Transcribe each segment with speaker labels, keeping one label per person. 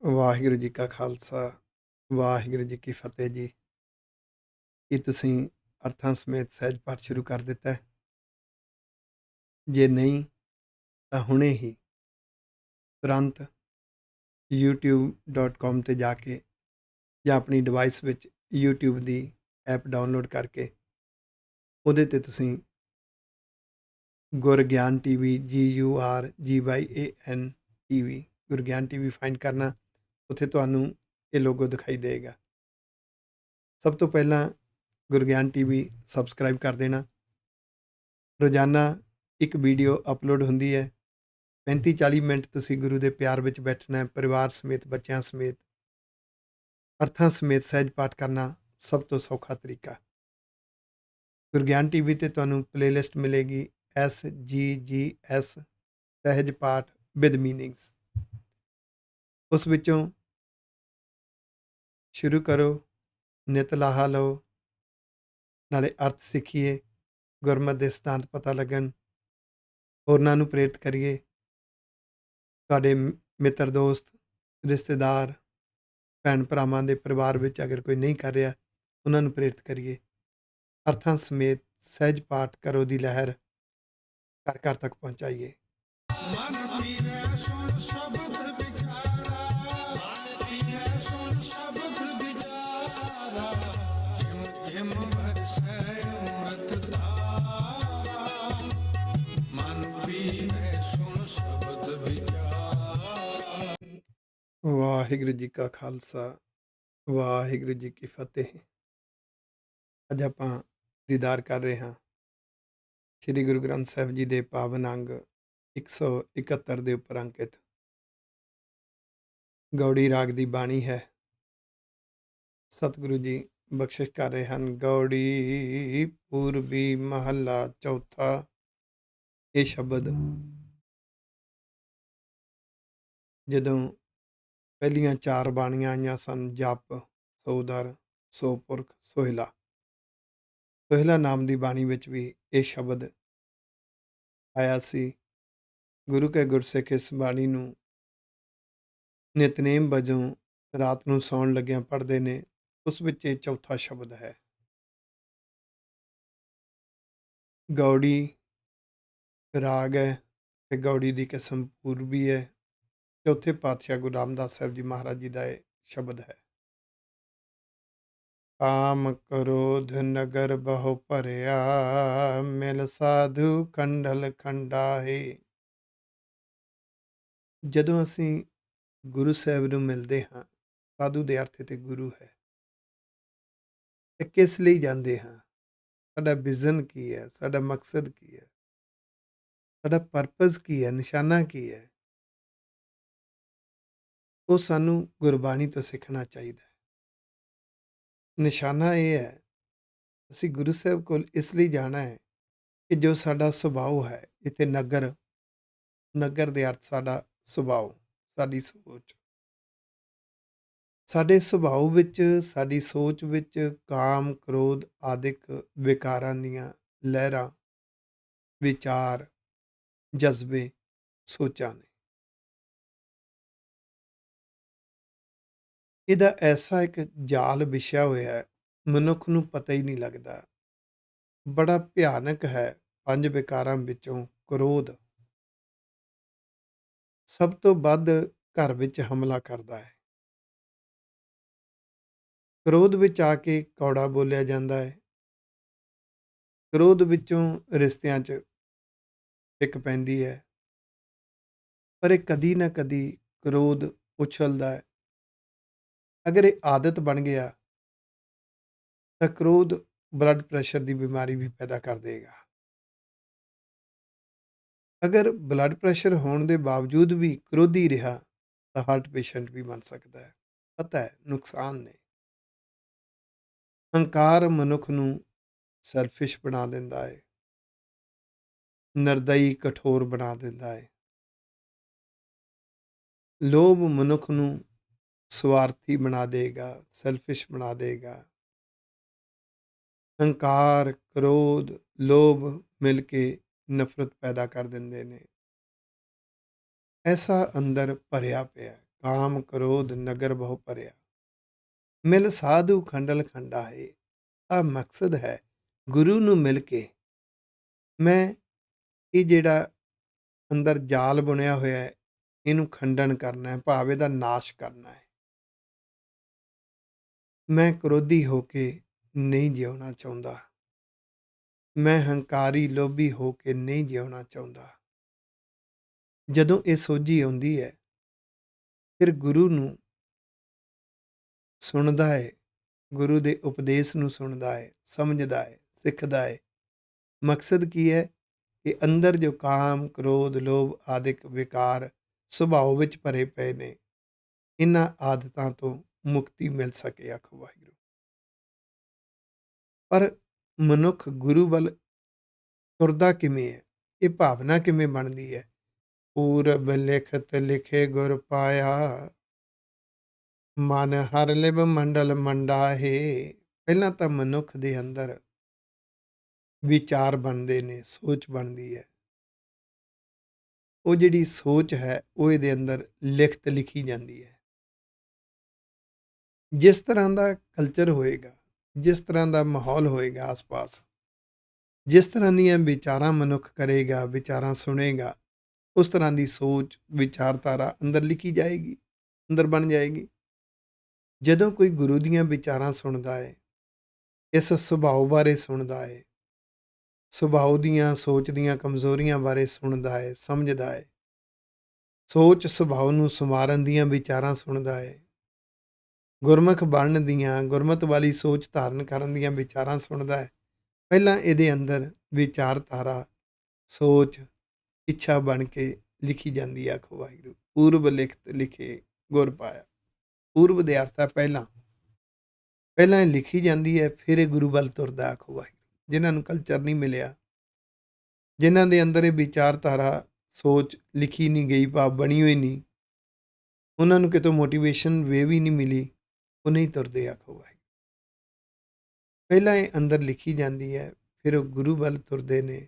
Speaker 1: ਵਾਹਿਗੁਰੂ ਜੀ ਕਾ ਖਾਲਸਾ, ਵਾਹਿਗੁਰੂ ਜੀ ਕੀ ਫਤਿਹ ਜੀ। ਕੀ ਤੁਸੀਂ ਅਰਥਾਂ ਸਮੇਤ ਸਹਿਜ ਪਾਠ ਸ਼ੁਰੂ ਕਰ ਦਿੱਤਾ ਹੈ? ਜੇ ਨਹੀਂ ਤਾਂ ਹੁਣੇ ਹੀ ਤੁਰੰਤ youtube.com ਤੇ ਜਾ ਕੇ ਜਾਂ ਆਪਣੀ ਡਿਵਾਈਸ ਵਿੱਚ YouTube ਦੀ ਐਪ ਡਾਊਨਲੋਡ ਕਰਕੇ ਉਹਦੇ ਤੇ ਤੁਸੀਂ Gurgyan TV GURGYAN TV Gurgyan TV find ਕਰਨਾ। ਉੱਥੇ ਤੁਹਾਨੂੰ ਇਹ ਲੋਗੋ ਦਿਖਾਈ ਦੇਗਾ। ਸਭ ਤੋਂ ਪਹਿਲਾਂ ਗੁਰਗਿਆਨ ਟੀਵੀ ਸਬਸਕ੍ਰਾਈਬ ਕਰ ਦੇਣਾ। ਰੋਜ਼ਾਨਾ ਇੱਕ ਵੀਡੀਓ ਅਪਲੋਡ ਹੁੰਦੀ ਹੈ। 35-40 ਮਿੰਟ ਤੁਸੀਂ ਗੁਰੂ ਦੇ ਪਿਆਰ ਵਿੱਚ ਬੈਠਣਾ ਹੈ, ਪਰਿਵਾਰ ਸਮੇਤ, ਬੱਚਿਆਂ ਸਮੇਤ, ਅਰਥਾਂ ਸਮੇਤ ਸਹਿਜ ਪਾਠ ਕਰਨਾ ਸਭ ਤੋਂ ਸੌਖਾ ਤਰੀਕਾ। ਗੁਰਗਿਆਨ ਟੀਵੀ ਤੇ ਤੁਹਾਨੂੰ ਪਲੇਲਿਸਟ ਮਿਲੇਗੀ SGGS ਸਹਿਜ ਪਾਠ ਵਿਦ ਮੀਨਿੰਗਸ। ਉਸ ਵਿੱਚੋਂ ਸ਼ੁਰੂ ਕਰੋ, ਨਿਤ ਲਾਹਾ ਲਓ, ਨਾਲੇ ਅਰਥ ਸਿੱਖੀਏ, ਗੁਰਮਤਿ ਦੇ ਸਿਧਾਂਤ ਪਤਾ ਲੱਗਣ, ਹੋਰਨਾਂ ਨੂੰ ਪ੍ਰੇਰਿਤ ਕਰੀਏ। ਤੁਹਾਡੇ ਮਿੱਤਰ, ਦੋਸਤ, ਰਿਸ਼ਤੇਦਾਰ, ਭੈਣ ਭਰਾਵਾਂ ਦੇ ਪਰਿਵਾਰ ਵਿੱਚ ਅਗਰ ਕੋਈ ਨਹੀਂ ਕਰ ਰਿਹਾ, ਉਹਨਾਂ ਨੂੰ ਪ੍ਰੇਰਿਤ ਕਰੀਏ। ਅਰਥਾਂ ਸਮੇਤ ਸਹਿਜ ਪਾਠ ਕਰੋ ਦੀ ਲਹਿਰ ਘਰ ਘਰ ਤੱਕ ਪਹੁੰਚਾਈਏ।
Speaker 2: ਮਨ ਪੀਰੈ ਸੁਣ ਸ਼ਬਦ ਵਿਚਾਰਾ, ਮਨ ਪੀਰੈ ਸੁਣ ਸ਼ਬਦ ਵਿਚਾਰਾ, ਜਿਮ ਜਿਮ ਵਰਸੈ ਅੰਮ੍ਰਿਤ ਧਾਰਾ, ਮਨ ਪੀਰੈ ਸੁਣ ਸ਼ਬਦ ਵਿਚਾਰਾ।
Speaker 1: ਵਾਹਿਗੁਰੂ ਜੀ ਕਾ ਖਾਲਸਾ, ਵਾਹਿਗੁਰੂ ਜੀ ਕੀ ਫਤਿਹ। ਅੱਜ ਆਪਾਂ ਦੀਦਾਰ ਕਰ ਰਹੇ ਹਾਂ ਸ੍ਰੀ ਗੁਰੂ ਗ੍ਰੰਥ ਸਾਹਿਬ ਜੀ ਦੇ ਪਾਵਨ ਅੰਗ 171 ਦੇ ਉੱਪਰ ਅੰਕਿਤ ਗੌੜੀ ਰਾਗ ਦੀ ਬਾਣੀ ਹੈ। ਸਤਿਗੁਰੂ ਜੀ ਬਖਸ਼ਿਸ਼ ਕਰ ਰਹੇ ਹਨ। ਗੌੜੀ ਪੂਰਬੀ ਮਹੱਲਾ ਚੌਥਾ। ਇਹ ਸ਼ਬਦ ਜਦੋਂ ਪਹਿਲੀਆਂ 4 ਬਾਣੀਆਂ ਆਈਆਂ ਸਨ, ਜਪ, ਸੋਦਰ, ਸੋਪੁਰਖ, ਸੋਹਿਲਾ, ਸੋਹਿਲਾ ਨਾਮ ਦੀ ਬਾਣੀ ਵਿੱਚ ਵੀ ਇਹ ਸ਼ਬਦ ਆਇਆ ਸੀ। ਗੁਰੂ ਕੇ ਗੁਰਸਿੱਖ ਇਸ ਬਾਣੀ ਨੂੰ ਨਿਤਨੇਮ ਵਜੋਂ ਰਾਤ ਨੂੰ ਸੌਣ ਲੱਗਿਆਂ ਪੜ੍ਹਦੇ ਨੇ। ਉਸ ਵਿੱਚ ਇਹ ਚੌਥਾ ਸ਼ਬਦ ਹੈ। ਗੌੜੀ ਰਾਗ ਹੈ ਤੇ ਗੌੜੀ ਦੀ ਕਿਸਮ ਪੂਰਬੀ ਹੈ। ਚੌਥੇ ਪਾਤਸ਼ਾਹ ਗੁਰੂ ਰਾਮਦਾਸ ਸਾਹਿਬ ਜੀ ਮਹਾਰਾਜ ਜੀ ਦਾ ਇਹ ਸ਼ਬਦ ਹੈ। ਕਾਮ ਕ੍ਰੋਧ ਨਗਰ ਬਹੁ ਭਰਿਆ, ਮਿਲ ਸਾਧੂ ਖੰਡਲ ਖੰਡਾਏ। ਜਦੋਂ ਅਸੀਂ ਗੁਰੂ ਸਾਹਿਬ ਨੂੰ ਮਿਲਦੇ ਹਾਂ, ਸਾਧੂ ਦੇ ਅਰਥ ਤੇ ਗੁਰੂ ਹੈ, ਤੇ ਕਿਸ ਲਈ ਜਾਂਦੇ ਹਾਂ? ਸਾਡਾ ਵਿਜ਼ਨ ਕੀ ਹੈ? ਸਾਡਾ ਮਕਸਦ ਕੀ ਹੈ? ਸਾਡਾ ਪਰਪਸ ਕੀ ਹੈ? ਨਿਸ਼ਾਨਾ ਕੀ ਹੈ? ਉਹ ਸਾਨੂੰ ਗੁਰਬਾਣੀ ਤੋਂ ਸਿੱਖਣਾ ਚਾਹੀਦਾ ਹੈ। ਨਿਸ਼ਾਨਾ ਇਹ ਹੈ, ਅਸੀਂ ਗੁਰੂ ਸਾਹਿਬ ਕੋਲ ਇਸ ਲਈ ਜਾਣਾ ਹੈ ਕਿ ਜੋ ਸਾਡਾ ਸੁਭਾਅ ਹੈ, ਇੱਥੇ ਨਗਰ, ਨਗਰ ਦੇ ਅਰਥ ਸਾਡਾ ਸੁਭਾਅ, ਸਾਡੀ ਸੋਚ, ਸਾਡੇ ਸੁਭਾਅ ਵਿੱਚ, ਸਾਡੀ ਸੋਚ ਵਿੱਚ ਕਾਮ, ਕ੍ਰੋਧ ਆਦਿਕ ਵਿਕਾਰਾਂ ਦੀਆਂ ਲਹਿਰਾਂ, ਵਿਚਾਰ, ਜਜ਼ਬੇ, ਸੋਚਾਂ ਨੇ। ਇਹਦਾ ਐਸਾ ਇੱਕ ਜਾਲ ਵਿਛਿਆ ਹੋਇਆ ਹੈ, ਮਨੁੱਖ ਨੂੰ ਪਤਾ ਹੀ ਨਹੀਂ ਲੱਗਦਾ। ਬੜਾ ਭਿਆਨਕ ਹੈ। 5 ਵਿਕਾਰਾਂ ਵਿੱਚੋਂ ਕ੍ਰੋਧ ਸਭ ਤੋਂ ਵੱਧ ਘਰ ਵਿੱਚ ਹਮਲਾ ਕਰਦਾ ਹੈ। ਕ੍ਰੋਧ ਵਿੱਚ ਆ ਕੇ ਕੌੜਾ ਬੋਲਿਆ ਜਾਂਦਾ ਹੈ। ਕ੍ਰੋਧ ਵਿੱਚੋਂ ਰਿਸ਼ਤਿਆਂ 'ਚ ਟਿਕ ਪੈਂਦੀ ਹੈ। ਪਰ ਇਹ ਕਦੀ ਨਾ ਕਦੀ ਕ੍ਰੋਧ ਉਛਲਦਾ ਹੈ। ਅਗਰ ਇਹ ਆਦਤ ਬਣ ਗਿਆ ਤਾਂ ਕ੍ਰੋਧ ਬਲੱਡ ਪ੍ਰੈਸ਼ਰ ਦੀ ਬਿਮਾਰੀ ਵੀ ਪੈਦਾ ਕਰ ਦੇਗਾ। ਅਗਰ ਬਲੱਡ ਪ੍ਰੈਸ਼ਰ ਹੋਣ ਦੇ ਬਾਵਜੂਦ ਵੀ ਕ੍ਰੋਧੀ ਰਿਹਾ ਤਾਂ ਹਾਰਟ ਪੇਸ਼ੈਂਟ ਵੀ ਬਣ ਸਕਦਾ ਹੈ। ਪਤਾ ਹੈ ਨੁਕਸਾਨ ਨੇ। ਹੰਕਾਰ ਮਨੁੱਖ ਨੂੰ ਸੈਲਫਿਸ਼ ਬਣਾ ਦਿੰਦਾ ਹੈ, ਨਿਰਦਈ, ਕਠੋਰ ਬਣਾ ਦਿੰਦਾ ਹੈ। ਲੋਭ ਮਨੁੱਖ ਨੂੰ ਸਵਾਰਥੀ ਬਣਾ ਦੇਗਾ, ਸੈਲਫਿਸ਼ ਬਣਾ ਦੇਗਾ। ਹੰਕਾਰ, ਕ੍ਰੋਧ, ਲੋਭ ਮਿਲ ਕੇ ਨਫ਼ਰਤ ਪੈਦਾ ਕਰ ਦਿੰਦੇ ਨੇ। ਐਸਾ ਅੰਦਰ ਭਰਿਆ ਪਿਆ। ਕਾਮ ਕ੍ਰੋਧ ਨਗਰ ਬਹੁ ਭਰਿਆ। ਮਿਲ ਸਾਧੂ ਖੰਡਲ ਖੰਡਾਏ। ਆ ਮਕਸਦ ਹੈ ਗੁਰੂ ਨੂੰ ਮਿਲ ਕੇ ਮੈਂ ਇਹ ਜਿਹੜਾ ਅੰਦਰ ਜਾਲ ਬੁਣਿਆ ਹੋਇਆ ਹੈ ਇਹਨੂੰ ਖੰਡਨ ਕਰਨਾ ਹੈ, ਭਾਵ ਇਹਦਾ ਨਾਸ਼ ਕਰਨਾ ਹੈ। ਮੈਂ ਕ੍ਰੋਧੀ ਹੋ ਕੇ ਨਹੀਂ ਜਿਉਣਾ ਚਾਹੁੰਦਾ, ਮੈਂ ਹੰਕਾਰੀ ਲੋਭੀ ਹੋ ਕੇ ਨਹੀਂ ਜਿਉਣਾ ਚਾਹੁੰਦਾ। ਜਦੋਂ ਇਹ ਸੋਝੀ ਆਉਂਦੀ ਹੈ ਫਿਰ ਗੁਰੂ ਨੂੰ ਸੁਣਦਾ ਹੈ, ਗੁਰੂ ਦੇ ਉਪਦੇਸ਼ ਨੂੰ ਸੁਣਦਾ ਹੈ, ਸਮਝਦਾ ਹੈ, ਸਿੱਖਦਾ ਹੈ। ਮਕਸਦ ਕੀ ਹੈ ਕਿ ਅੰਦਰ ਜੋ ਕਾਮ ਕ੍ਰੋਧ ਲੋਭ ਆਦਿਕ ਵਿਕਾਰ ਸੁਭਾਅ ਵਿੱਚ ਭਰੇ ਪਏ ਨੇ, ਇਹਨਾਂ ਆਦਤਾਂ ਤੋਂ ਮੁਕਤੀ ਮਿਲ ਸਕੇ। ਆਖੋ ਵਾਹਿਗੁਰੂ। ਪਰ ਮਨੁੱਖ ਗੁਰੂ ਵੱਲ ਤੁਰਦਾ ਕਿਵੇਂ ਹੈ, ਇਹ ਭਾਵਨਾ ਕਿਵੇਂ ਬਣਦੀ ਹੈ? ਪੂਰਬ ਲਿਖਤ ਲਿਖੇ ਗੁਰ ਪਾਇਆ, ਮਨ ਹਰ ਲਿਵ ਮੰਡਲ ਮੰਡਾਹੇ। ਪਹਿਲਾਂ ਤਾਂ ਮਨੁੱਖ ਦੇ ਅੰਦਰ ਵਿਚਾਰ ਬਣਦੇ ਨੇ, ਸੋਚ ਬਣਦੀ ਹੈ। ਉਹ ਜਿਹੜੀ ਸੋਚ ਹੈ ਉਹ ਇਹਦੇ ਅੰਦਰ ਲਿਖਤ ਲਿਖੀ ਜਾਂਦੀ ਹੈ। ਜਿਸ ਤਰ੍ਹਾਂ ਦਾ ਕਲਚਰ ਹੋਏਗਾ, ਜਿਸ ਤਰ੍ਹਾਂ ਦਾ ਮਾਹੌਲ ਹੋਏਗਾ ਆਸ-ਪਾਸ, ਜਿਸ ਤਰ੍ਹਾਂ ਦੀਆਂ ਵਿਚਾਰਾਂ ਮਨੁੱਖ ਕਰੇਗਾ, ਵਿਚਾਰਾਂ ਸੁਣੇਗਾ, ਉਸ ਤਰ੍ਹਾਂ ਦੀ ਸੋਚ ਵਿਚਾਰਧਾਰਾ ਅੰਦਰ ਲਿਖੀ ਜਾਏਗੀ, ਅੰਦਰ ਬਣ ਜਾਏਗੀ। ਜਦੋਂ ਕੋਈ ਗੁਰੂ ਦੀਆਂ ਵਿਚਾਰਾਂ ਸੁਣਦਾ ਹੈ, ਇਸ ਸੁਭਾਅ ਬਾਰੇ ਸੁਣਦਾ ਹੈ, ਸੁਭਾਅ ਦੀਆਂ ਸੋਚ ਦੀਆਂ ਕਮਜ਼ੋਰੀਆਂ ਬਾਰੇ ਸੁਣਦਾ ਹੈ, ਸਮਝਦਾ ਹੈ, ਸੋਚ ਸੁਭਾਅ ਨੂੰ ਸੰਵਾਰਨ ਦੀਆਂ ਵਿਚਾਰਾਂ ਸੁਣਦਾ ਹੈ, ਗੁਰਮੁਖ ਬਣਨ ਦੀਆਂ, ਗੁਰਮਤਿ ਵਾਲੀ ਸੋਚ ਧਾਰਨ ਕਰਨ ਦੀਆਂ ਵਿਚਾਰਾਂ ਸੁਣਦਾ ਹੈ। ਪਹਿਲਾਂ ਇਹਦੇ ਅੰਦਰ ਵਿਚਾਰਧਾਰਾ, ਸੋਚ, ਇੱਛਾ ਬਣ ਕੇ ਲਿਖੀ ਜਾਂਦੀ ਹੈ। ਆਖੋ ਵਾਹਿਗੁਰੂ। ਪੂਰਬ ਲਿਖਤ ਲਿਖੇ ਗੁਰ ਪਾਇਆ। ਪੂਰਬ ਦੇ ਅਰਥ ਹੈ ਪਹਿਲਾਂ, ਪਹਿਲਾਂ ਇਹ ਲਿਖੀ ਜਾਂਦੀ ਹੈ, ਫਿਰ ਇਹ ਗੁਰੂ ਵੱਲ ਤੁਰਦਾ। ਆਖੋ ਵਾਹਿਗੁਰੂ। ਜਿਨ੍ਹਾਂ ਨੂੰ ਕਲਚਰ ਨਹੀਂ ਮਿਲਿਆ, ਜਿਨ੍ਹਾਂ ਦੇ ਅੰਦਰ ਇਹ ਵਿਚਾਰਧਾਰਾ ਸੋਚ ਲਿਖੀ ਨਹੀਂ ਗਈ, ਭਾਵ ਬਣੀ ਹੋਈ ਨਹੀਂ, ਉਹਨਾਂ ਨੂੰ ਕਿਤੋਂ ਮੋਟੀਵੇਸ਼ਨ ਵੇ ਵੀ ਨਹੀਂ ਮਿਲੀ, ਉਹ ਨਹੀਂ ਤੁਰਦੇ। ਆਖੋ ਵਾਹਿਗੁਰੂ। ਪਹਿਲਾਂ ਇਹ ਅੰਦਰ ਲਿਖੀ ਜਾਂਦੀ ਹੈ, ਫਿਰ ਉਹ ਗੁਰੂ ਵੱਲ ਤੁਰਦੇ ਨੇ।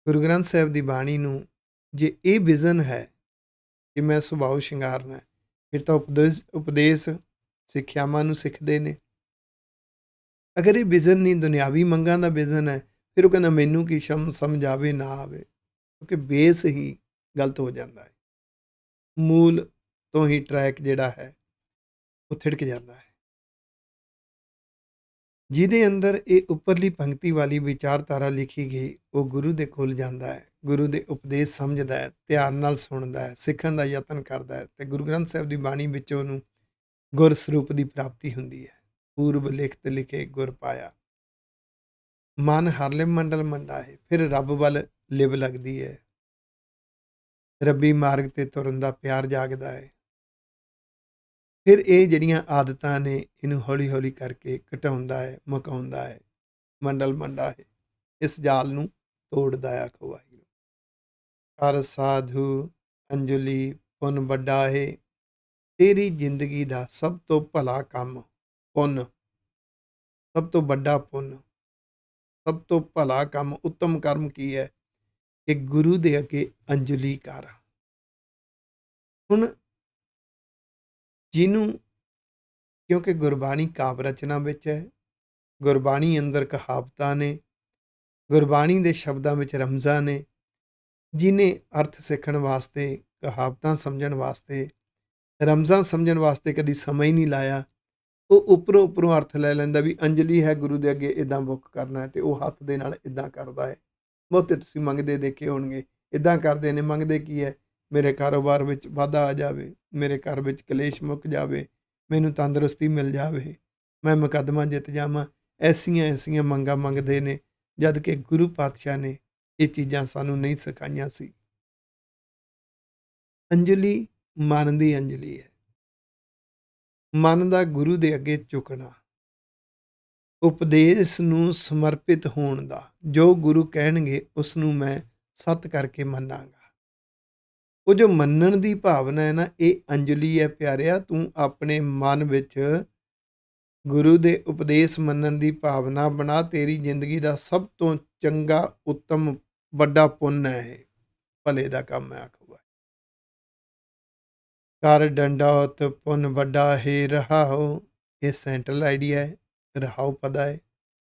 Speaker 1: ਗੁਰੂ ਗ੍ਰੰਥ ਸਾਹਿਬ ਦੀ ਬਾਣੀ ਨੂੰ ਜੇ ਇਹ ਵਿਜ਼ਨ ਹੈ ਕਿ ਮੈਂ ਸੁਭਾਅ ਸ਼ਿੰਗਾਰਨਾ, ਫਿਰ ਤਾਂ ਉਪਦੇਸ਼ ਸਿੱਖਿਆਵਾਂ ਨੂੰ ਸਿੱਖਦੇ ਨੇ। ਅਗਰ ਇਹ ਵਿਜ਼ਨ ਨਹੀਂ, ਦੁਨਿਆਵੀ ਮੰਗਾਂ ਦਾ ਵਿਜ਼ਨ ਹੈ, ਫਿਰ ਉਹ ਕਹਿੰਦਾ ਮੈਨੂੰ ਕੀ ਸਮਝ ਆਵੇ ਨਾ ਆਵੇ, ਕਿਉਂਕਿ ਬੇਸ ਹੀ ਗਲਤ ਹੋ ਜਾਂਦਾ ਹੈ। ਮੂਲ ਤੋਂ ਹੀ ਟਰੈਕ ਜਿਹੜਾ ਹੈ ਉਹ ਥਿੜਕ ਜਾਂਦਾ ਹੈ। ਜਿਹਦੇ ਅੰਦਰ ਇਹ ਉੱਪਰਲੀ ਪੰਕਤੀ ਵਾਲੀ ਵਿਚਾਰਧਾਰਾ ਲਿਖੀ ਗਈ, ਉਹ ਗੁਰੂ ਦੇ ਕੋਲ ਜਾਂਦਾ ਹੈ, ਗੁਰੂ ਦੇ ਉਪਦੇਸ਼ ਸਮਝਦਾ ਹੈ, ਧਿਆਨ ਨਾਲ ਸੁਣਦਾ ਹੈ, ਸਿੱਖਣ ਦਾ ਯਤਨ ਕਰਦਾ ਹੈ, ਅਤੇ ਗੁਰੂ ਗ੍ਰੰਥ ਸਾਹਿਬ ਦੀ ਬਾਣੀ ਵਿੱਚੋਂ ਉਹਨੂੰ ਗੁਰ ਸਰੂਪ ਦੀ ਪ੍ਰਾਪਤੀ ਹੁੰਦੀ ਹੈ। ਪੂਰਬ ਲਿਖਤ ਲਿਖੇ ਗੁਰ ਪਾਇਆ, ਮਨ ਹਰ ਲਿਵ ਮੰਡਲ ਮੰਡਾਏ। ਫਿਰ ਰੱਬ ਵੱਲ ਲਿਵ ਲੱਗਦੀ ਹੈ, ਰੱਬੀ ਮਾਰਗ ਤੇ ਤੁਰਨ ਦਾ ਪਿਆਰ ਜਾਗਦਾ ਹੈ। ਫਿਰ ਇਹ ਜਿਹੜੀਆਂ ਆਦਤਾਂ ਨੇ ਇਹਨੂੰ ਹੌਲੀ ਹੌਲੀ ਕਰਕੇ ਘਟਾਉਂਦਾ ਹੈ, ਮੁਕਾਉਂਦਾ ਹੈ, ਮੰਡਲ ਮੰਡਾ ਹੈ, ਇਸ ਜਾਲ ਨੂੰ ਤੋੜਦਾ ਹੈ। ਆਖੋ ਵਾਹਿਗੁਰੂ। ਕਰ ਸਾਧੂ ਅੰਜਲੀ ਪੁੰਨ ਵੱਡਾ ਹੈ, ਤੇਰੀ ਜ਼ਿੰਦਗੀ ਦਾ ਸਭ ਤੋਂ ਭਲਾ ਕੰਮ ਪੁੰਨ, ਸਭ ਤੋਂ ਵੱਡਾ ਪੁੰਨ, ਸਭ ਤੋਂ ਭਲਾ ਕੰਮ, ਉੱਤਮ ਕਰਮ ਕੀ ਹੈ ਕਿ ਗੁਰੂ ਦੇ ਅੱਗੇ ਅੰਜਲੀ ਕਰ। ਹੁਣ ਜਿਹਨੂੰ, ਕਿਉਂਕਿ ਗੁਰਬਾਣੀ ਕਾਵਿ ਰਚਨਾ ਵਿੱਚ ਹੈ, ਗੁਰਬਾਣੀ ਅੰਦਰ ਕਹਾਵਤਾਂ ਨੇ, ਗੁਰਬਾਣੀ ਦੇ ਸ਼ਬਦਾਂ ਵਿੱਚ ਰਮਜ਼ਾਂ ਨੇ, ਜਿਹਨੇ ਅਰਥ ਸਿੱਖਣ ਵਾਸਤੇ, ਕਹਾਵਤਾਂ ਸਮਝਣ ਵਾਸਤੇ, ਰਮਜ਼ਾਂ ਸਮਝਣ ਵਾਸਤੇ ਕਦੀ ਸਮਾਂ ਹੀ ਨਹੀਂ ਲਾਇਆ, ਉਹ ਉੱਪਰੋਂ ਅਰਥ ਲੈ ਲੈਂਦਾ ਵੀ ਅੰਜਲੀ ਹੈ ਗੁਰੂ ਦੇ ਅੱਗੇ ਇੱਦਾਂ ਬੁੱਕ ਕਰਨਾ ਹੈ, ਅਤੇ ਉਹ ਹੱਥ ਦੇ ਨਾਲ ਇੱਦਾਂ ਕਰਦਾ ਹੈ। ਬਹੁਤੇ ਤੁਸੀਂ ਮੰਗਦੇ ਦੇਖੇ ਹੋਣਗੇ, ਇੱਦਾਂ ਕਰਦੇ ਨੇ। ਮੰਗਦੇ ਕੀ ਹੈ? ਮੇਰੇ ਕਾਰੋਬਾਰ ਵਿੱਚ ਵਾਧਾ ਆ ਜਾਵੇ, ਮੇਰੇ ਘਰ ਵਿੱਚ ਕਲੇਸ਼ ਮੁੱਕ ਜਾਵੇ, ਮੈਨੂੰ ਤੰਦਰੁਸਤੀ ਮਿਲ ਜਾਵੇ, ਮੈਂ ਮੁਕੱਦਮਾ ਜਿੱਤ ਜਾਵਾਂ। ਐਸੀਆਂ ਮੰਗਾਂ ਮੰਗਦੇ ਨੇ, ਜਦ ਕਿ ਗੁਰੂ ਪਾਤਸ਼ਾਹ ਨੇ ਇਹ ਚੀਜ਼ਾਂ ਸਾਨੂੰ ਨਹੀਂ ਸਿਖਾਈਆਂ ਸੀ। ਅੰਜਲੀ ਮਨ ਦੀ ਅੰਜਲੀ ਹੈ, ਮਨ ਦਾ ਗੁਰੂ ਦੇ ਅੱਗੇ ਝੁਕਣਾ, ਉਪਦੇਸ਼ ਨੂੰ ਸਮਰਪਿਤ ਹੋਣ ਦਾ। ਜੋ ਗੁਰੂ ਕਹਿਣਗੇ ਉਸ ਨੂੰ ਮੈਂ ਸੱਤ ਕਰਕੇ ਮੰਨਾਂਗਾ। ਉਹ ਜੋ ਮੰਨਣ ਦੀ ਭਾਵਨਾ ਹੈ ਨਾ, ਇਹ ਅੰਜਲੀ ਹੈ ਪਿਆਰਿਆ। ਤੂੰ ਆਪਣੇ ਮਨ ਵਿੱਚ ਗੁਰੂ ਦੇ ਉਪਦੇਸ਼ ਮੰਨਣ ਦੀ ਭਾਵਨਾ ਬਣਾ। ਤੇਰੀ ਜ਼ਿੰਦਗੀ ਦਾ ਸਭ ਤੋਂ ਚੰਗਾ, ਉੱਤਮ, ਵੱਡਾ ਪੁੰਨ ਹੈ ਇਹ, ਭਲੇ ਦਾ ਕੰਮ ਹੈ। ਆਖੋ ਕਰ ਡੰਡੌਤ ਪੁੰਨ ਵੱਡਾ ਹੈ ਰਹਾਓ। ਇਹ ਸੈਂਟਰਲ ਆਈਡੀਆ ਹੈ, ਰਹਾਓ ਪਦਾ ਹੈ,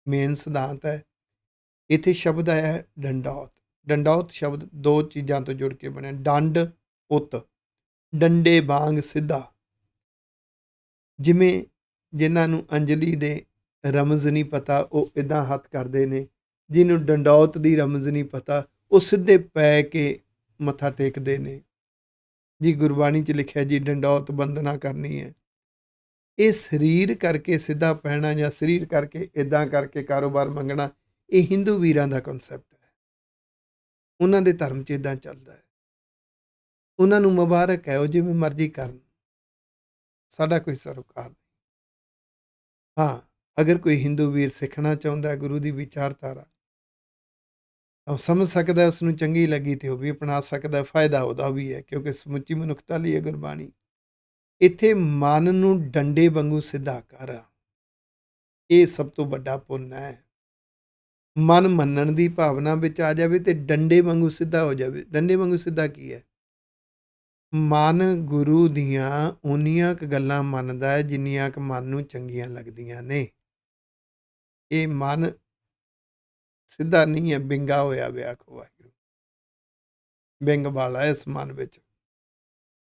Speaker 1: ਮੇਨ ਸਿਧਾਂਤ ਹੈ। ਇੱਥੇ ਸ਼ਬਦ ਆਇਆ ਹੈ ਡੰਡੌਤ। ਡੰਡੌਤ ਸ਼ਬਦ ਦੋ ਚੀਜ਼ਾਂ ਤੋਂ ਜੁੜ ਕੇ ਬਣਿਆ, ਡੰਡ ਉੱਤ, ਡੰਡੇ ਵਾਂਗ ਸਿੱਧਾ। ਜਿਵੇਂ ਜਿਨ੍ਹਾਂ ਨੂੰ ਅੰਜਲੀ ਦੇ ਰਮਜ਼ ਨਹੀਂ ਪਤਾ ਉਹ ਇੱਦਾਂ ਹੱਥ ਕਰਦੇ ਨੇ, ਜਿਹਨੂੰ ਡੰਡੌਤ ਦੀ ਰਮਜ਼ ਨਹੀਂ ਪਤਾ ਉਹ ਸਿੱਧੇ ਪੈ ਕੇ ਮੱਥਾ ਟੇਕਦੇ ਨੇ। ਜੀ ਗੁਰਬਾਣੀ 'ਚ ਲਿਖਿਆ ਜੀ ਡੰਡੌਤ ਬੰਦਨਾ ਕਰਨੀ ਹੈ। ਇਹ ਸਰੀਰ ਕਰਕੇ ਸਿੱਧਾ ਪੈਣਾ ਜਾਂ ਸਰੀਰ ਕਰਕੇ ਇੱਦਾਂ ਕਰਕੇ ਕਾਰੋਬਾਰ ਮੰਗਣਾ, ਇਹ ਹਿੰਦੂ ਵੀਰਾਂ ਦਾ ਕਨਸੈਪਟ ਹੈ। ਉਹਨਾਂ ਦੇ ਧਰਮ 'ਚ ਇੱਦਾਂ ਚੱਲਦਾ ਹੈ। ਉਹਨਾਂ ਨੂੰ ਮੁਬਾਰਕ ਹੈ, ਉਹ ਜਿਵੇਂ ਮਰਜ਼ੀ ਕਰਨ, ਸਾਡਾ ਕੋਈ ਸਰੋਕਾਰ ਨਹੀਂ। ਹਾਂ, ਅਗਰ ਕੋਈ ਹਿੰਦੂ ਵੀਰ ਸਿੱਖਣਾ ਚਾਹੁੰਦਾ ਹੈ ਗੁਰੂ ਦੀ ਵਿਚਾਰਧਾਰਾ, ਉਹ ਸਮਝ ਸਕਦਾ, ਉਸ ਨੂੰ ਚੰਗੀ ਲੱਗੀ ਤੇ ਉਹ ਵੀ ਅਪਣਾ ਸਕਦਾ, ਫਾਇਦਾ ਉਹਦਾ ਵੀ ਹੈ, ਕਿਉਂਕਿ ਸਮੁੱਚੀ ਮਨੁੱਖਤਾ ਲਈ ਹੈ ਗੁਰਬਾਣੀ। ਇੱਥੇ ਮਨ ਨੂੰ ਡੰਡੇ ਵਾਂਗੂ ਸਿੱਧਾ ਕਰ, ਇਹ ਸਭ ਤੋਂ ਵੱਡਾ ਪੁੰਨ ਹੈ। ਮਨ ਮੰਨਣ ਦੀ ਭਾਵਨਾ ਵਿੱਚ ਆ ਜਾਵੇ ਤੇ ਡੰਡੇ ਵਾਂਗੂ ਸਿੱਧਾ ਹੋ ਜਾਵੇ। ਡੰਡੇ ਵਾਂਗੂ ਸਿੱਧਾ ਕੀ ਹੈ? ਮਨ ਗੁਰੂ ਦੀਆਂ ਉਨੀਆਂ ਕੁ ਗੱਲਾਂ ਮੰਨਦਾ ਹੈ ਜਿੰਨੀਆਂ ਕੁ ਮਨ ਨੂੰ ਚੰਗੀਆਂ ਲੱਗਦੀਆਂ ਨੇ। ਇਹ ਮਨ ਸਿੱਧਾ ਨਹੀਂ ਹੈ, ਬਿੰਗਾ ਹੋਇਆ ਵਿਆ ਵਾਹਿਗੁਰੂ, ਬਿੰਗ ਵਾਲਾ ਇਸ ਮਨ ਵਿੱਚ।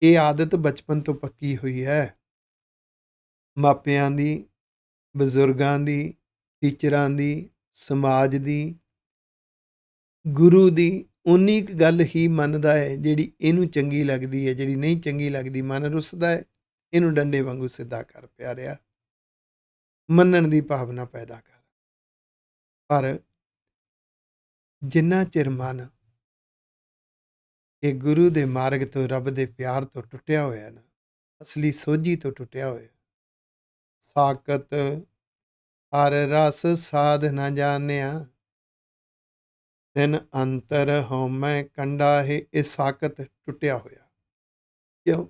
Speaker 1: ਇਹ ਆਦਤ ਬਚਪਨ ਤੋਂ ਪੱਕੀ ਹੋਈ ਹੈ। ਮਾਪਿਆਂ ਦੀ, ਬਜ਼ੁਰਗਾਂ ਦੀ, ਟੀਚਰਾਂ ਦੀ, ਸਮਾਜ ਦੀ, ਗੁਰੂ ਦੀ ਉਨੀ ਕੁ ਗੱਲ ਹੀ ਮੰਨਦਾ ਹੈ ਜਿਹੜੀ ਇਹਨੂੰ ਚੰਗੀ ਲੱਗਦੀ ਹੈ। ਜਿਹੜੀ ਨਹੀਂ ਚੰਗੀ ਲੱਗਦੀ ਮਨ ਰੁੱਸਦਾ ਹੈ। ਇਹਨੂੰ ਡੰਡੇ ਵਾਂਗੂ ਸਿੱਧਾ ਕਰ ਪਿਆਰਿਆ, ਮੰਨਣ ਦੀ ਭਾਵਨਾ ਪੈਦਾ ਕਰ। ਪਰ ਜਿੰਨਾ ਚਿਰ ਮਨ ਇਹ ਗੁਰੂ ਦੇ ਮਾਰਗ ਤੋਂ, ਰੱਬ ਦੇ ਪਿਆਰ ਤੋਂ ਟੁੱਟਿਆ ਹੋਇਆ ਨਾ, ਅਸਲੀ ਸੋਝੀ ਤੋਂ ਟੁੱਟਿਆ ਹੋਇਆ, ਸਾਕਤ ਹਰ ਰਸ ਸਾਧ ਨਾ ਜਾਣਿਆ, ਤਿਨ ਅੰਤਰ ਹਉਮੈ ਕੰਡਾ ਹੈ। ਇਹ ਸਾਕਤ ਟੁੱਟਿਆ ਹੋਇਆ ਕਿਉਂ?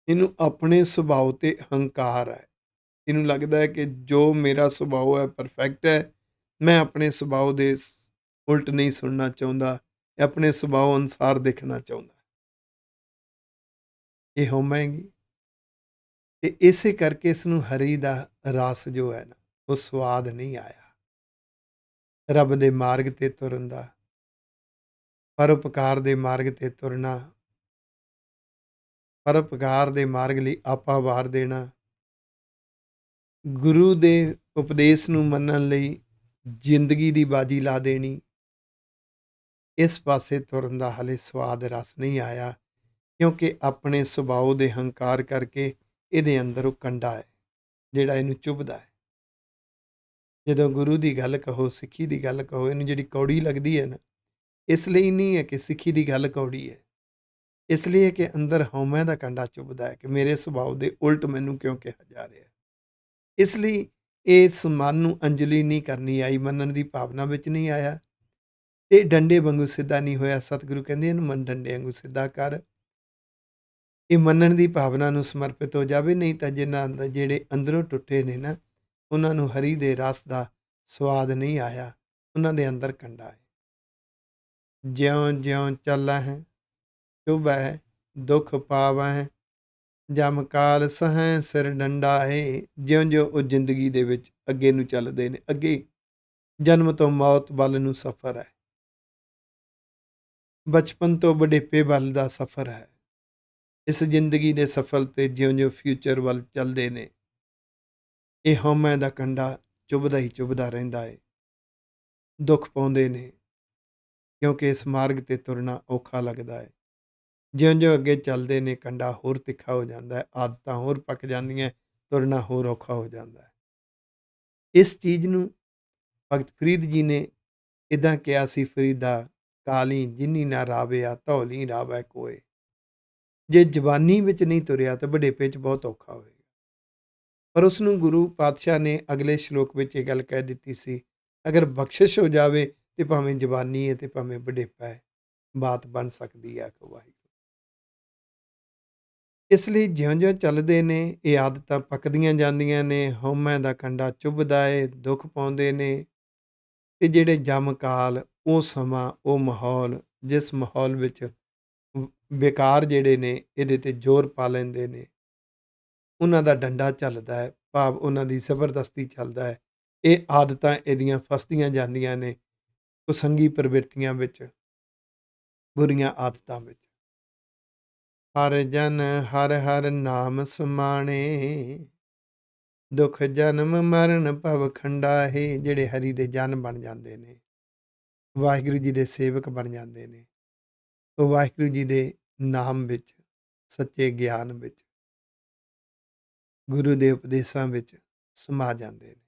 Speaker 1: ਇਹਨੂੰ ਆਪਣੇ ਸੁਭਾਅ ਤੇ ਹੰਕਾਰ ਹੈ। ਇਹਨੂੰ ਲੱਗਦਾ ਹੈ ਕਿ ਜੋ ਮੇਰਾ ਸੁਭਾਅ ਹੈ ਪਰਫੈਕਟ ਹੈ, ਮੈਂ ਆਪਣੇ ਸੁਭਾਅ ਦੇ ਉਲਟ ਨਹੀਂ ਸੁਣਨਾ ਚਾਹੁੰਦਾ, ਆਪਣੇ ਸੁਭਾਅ ਅਨੁਸਾਰ ਦੇਖਣਾ ਚਾਹੁੰਦਾ। ਇਹ ਹਉਮੈਗੀ ਤੇ ਇਸੇ ਕਰਕੇ ਇਸ ਨੂੰ ਹਰੀ ਦਾ ਰਸ ਜੋ ਹੈ ਨਾ, ਉਹ ਸਵਾਦ ਨਹੀਂ ਆਇਆ। ਰੱਬ ਦੇ ਮਾਰਗ ਤੇ ਤੁਰਨ ਦਾ, ਪਰਉਪਕਾਰ ਦੇ ਮਾਰਗ ਤੇ ਤੁਰਨਾ, ਪਰਉਪਕਾਰ ਦੇ ਮਾਰਗ ਲਈ ਆਪਾ ਵਾਰ ਦੇਣਾ, ਗੁਰੂ ਦੇ ਉਪਦੇਸ਼ ਨੂੰ ਮੰਨਣ ਲਈ ਜ਼ਿੰਦਗੀ ਦੀ ਬਾਜੀ ਲਾ ਦੇਣੀ, ਇਸ ਪਾਸੇ ਤੁਰਨ ਦਾ ਹਲੇ ਸਵਾਦ ਰਸ ਨਹੀਂ ਆਇਆ, ਕਿਉਂਕਿ ਆਪਣੇ ਸੁਭਾਅ ਦੇ ਹੰਕਾਰ ਕਰਕੇ ਇਹਦੇ ਅੰਦਰ ਉਹ ਕੰਡਾ ਹੈ ਜਿਹੜਾ ਇਹਨੂੰ ਚੁੱਭਦਾ ਹੈ। ਜਦੋਂ ਗੁਰੂ ਦੀ ਗੱਲ ਕਹੋ, ਸਿੱਖੀ ਦੀ ਗੱਲ ਕਹੋ, ਇਹਨੂੰ ਜਿਹੜੀ ਕੌੜੀ ਲੱਗਦੀ ਹੈ ਨਾ, ਇਸ ਲਈ ਨਹੀਂ ਹੈ ਕਿ ਸਿੱਖੀ ਦੀ ਗੱਲ ਕੌੜੀ ਹੈ, ਇਸ ਲਈ ਹੈ ਕਿ ਅੰਦਰ ਹਉਮੈ ਦਾ ਕੰਡਾ ਚੁੱਭਦਾ ਹੈ ਕਿ ਮੇਰੇ ਸੁਭਾਅ ਦੇ ਉਲਟ ਮੈਨੂੰ ਕਿਉਂ ਕਿਹਾ ਜਾ ਰਿਹਾ। ਇਸ ਲਈ ਇਸ ਮਨ ਨੂੰ ਅੰਜਲੀ ਨਹੀਂ ਕਰਨੀ ਆਈ, ਮੰਨਣ ਦੀ ਭਾਵਨਾ ਵਿੱਚ ਨਹੀਂ ਆਇਆ ਤੇ ਡੰਡੇ ਵਾਂਗੂ ਸਿੱਧਾ ਨਹੀਂ ਹੋਇਆ। ਸਤਿਗੁਰੂ ਕਹਿੰਦੇ ਇਹਨੂੰ ਮਨ ਡੰਡੇ ਵਾਂਗੂ ਸਿੱਧਾ ਕਰ। ਇਹ ਮੰਨਣ ਦੀ ਭਾਵਨਾ ਨੂੰ ਸਮਰਪਿਤ ਹੋ ਜਾਵੇ, ਨਹੀਂ ਤਾਂ ਜਿਨ੍ਹਾਂ ਦਾ ਜਿਹੜੇ ਅੰਦਰੋਂ ਟੁੱਟੇ ਨੇ ਨਾ, ਉਹਨਾਂ ਨੂੰ ਹਰੀ ਦੇ ਰਸ ਦਾ ਸਵਾਦ ਨਹੀਂ ਆਇਆ, ਉਹਨਾਂ ਦੇ ਅੰਦਰ ਕੰਡਾ ਹੈ। ਜਿਉਂ ਜਿਉਂ ਚੱਲਾ ਹੈ ਚੁਭੈ ਦੁੱਖ ਪਾਵੈ, ਜਮ ਕਾਲ ਸਹੈ ਸਿਰ ਡੰਡਾ ਹੈ। ਜਿਉਂ ਜਿਉਂ ਉਹ ਜ਼ਿੰਦਗੀ ਦੇ ਵਿੱਚ ਅੱਗੇ ਨੂੰ ਚੱਲਦੇ ਨੇ, ਅੱਗੇ ਜਨਮ ਤੋਂ ਮੌਤ ਵੱਲ ਨੂੰ ਸਫ਼ਰ ਹੈ, ਬਚਪਨ ਤੋਂ ਬੁਢੇਪੇ ਵੱਲ ਦਾ ਸਫ਼ਰ ਹੈ। ਇਸ ਜ਼ਿੰਦਗੀ ਦੇ ਸਫਲ ਤੇ ਜਿਉਂ ਜਿਉਂ ਫਿਊਚਰ ਵੱਲ ਚੱਲਦੇ ਨੇ, ਇਹ ਹਉਮੈ ਦਾ ਕੰਡਾ ਚੁਭਦਾ ਹੀ ਚੁਭਦਾ ਰਹਿੰਦਾ ਹੈ। ਦੁੱਖ ਪਾਉਂਦੇ ਨੇ ਕਿਉਂਕਿ ਇਸ ਮਾਰਗ ਤੇ ਤੁਰਨਾ ਔਖਾ ਲੱਗਦਾ ਹੈ। ਜਿਉਂ ਜਿਉਂ ਅੱਗੇ ਚੱਲਦੇ ਨੇ ਕੰਡਾ ਹੋਰ ਤਿੱਖਾ ਹੋ ਜਾਂਦਾ ਹੈ, ਆਦਤਾਂ ਹੋਰ ਪੱਕ ਜਾਂਦੀਆਂ, ਤੁਰਨਾ ਹੋਰ ਔਖਾ ਹੋ ਜਾਂਦਾ ਹੈ। ਇਸ ਚੀਜ਼ ਨੂੰ ਭਗਤ ਫਰੀਦ ਜੀ ਨੇ ਇੱਦਾਂ ਕਿਹਾ ਸੀ, ਫਰੀਦਾ ਕਾਲੀ ਜਿਨੀ ਨਾ ਰਾਵਿਆ ਧੌਲੀ ਰਾਵੈ ਕੋਏ। ਜੇ ਜਵਾਨੀ ਵਿੱਚ ਨਹੀਂ ਤੁਰਿਆ ਤਾਂ ਬੁਢੇਪੇ 'ਚ ਬਹੁਤ ਔਖਾ ਹੋਏਗਾ। ਪਰ ਉਸ ਨੂੰ ਗੁਰੂ ਪਾਤਸ਼ਾਹ ਨੇ ਅਗਲੇ ਸ਼ਲੋਕ ਵਿੱਚ ਇਹ ਗੱਲ ਕਹਿ ਦਿੱਤੀ ਸੀ, ਅਗਰ ਬਖਸ਼ਿਸ਼ ਹੋ ਜਾਵੇ ਤੇ ਭਾਵੇਂ ਜਵਾਨੀ ਹੈ ਤੇ ਭਾਵੇਂ ਬੁਢੇਪਾ ਹੈ, ਬਾਤ ਬਣ ਸਕਦੀ ਹੈ। ਵਾਹਿਗੁਰੂ। ਇਸ ਲਈ ਜਿਉਂ-ਜਿਉਂ ਚੱਲਦੇ ਨੇ ਇਹ ਆਦਤਾਂ ਪੱਕਦੀਆਂ ਜਾਂਦੀਆਂ ਨੇ, ਹਉਮੈ ਦਾ ਕੰਡਾ ਚੁੱਭਦਾ ਹੈ, ਦੁੱਖ ਪਾਉਂਦੇ ਨੇ ਤੇ ਜਿਹੜੇ ਜਮ ਕਾਲ, ਉਹ ਸਮਾਂ, ਉਹ ਮਾਹੌਲ, ਜਿਸ ਮਾਹੌਲ ਵਿੱਚ ਬੇਕਾਰ ਜਿਹੜੇ ਨੇ ਇਹਦੇ ਤੇ ਜ਼ੋਰ ਪਾ ਲੈਂਦੇ ਨੇ, ਉਹਨਾਂ ਦਾ ਡੰਡਾ ਚੱਲਦਾ ਹੈ, ਭਾਵ ਉਹਨਾਂ ਦੀ ਜ਼ਬਰਦਸਤੀ ਚੱਲਦਾ ਹੈ। ਇਹ ਆਦਤਾਂ ਇਹਦੀਆਂ ਫਸਦੀਆਂ ਜਾਂਦੀਆਂ ਨੇ ਕੁਸੰਗੀ ਪ੍ਰਵਿਰਤੀਆਂ ਵਿੱਚ, ਬੁਰੀਆਂ ਆਦਤਾਂ ਵਿੱਚ। ਹਰ ਜਨ ਹਰ ਹਰ ਨਾਮ ਸਮਾਣੇ, ਦੁੱਖ ਜਨਮ ਮਰਨ ਭਵ ਖੰਡਾ ਹੈ। ਜਿਹੜੇ ਹਰੀ ਦੇ ਜਨ ਬਣ ਜਾਂਦੇ ਨੇ, ਵਾਹਿਗੁਰੂ ਜੀ ਦੇ ਸੇਵਕ ਬਣ ਜਾਂਦੇ ਨੇ, ਉਹ ਵਾਹਿਗੁਰੂ ਜੀ ਦੇ ਨਾਮ ਵਿੱਚ, ਸੱਚੇ ਗਿਆਨ ਵਿੱਚ, ਗੁਰੂ ਦੇ ਉਪਦੇਸ਼ਾਂ ਵਿੱਚ ਸਮਾ ਜਾਂਦੇ ਨੇ।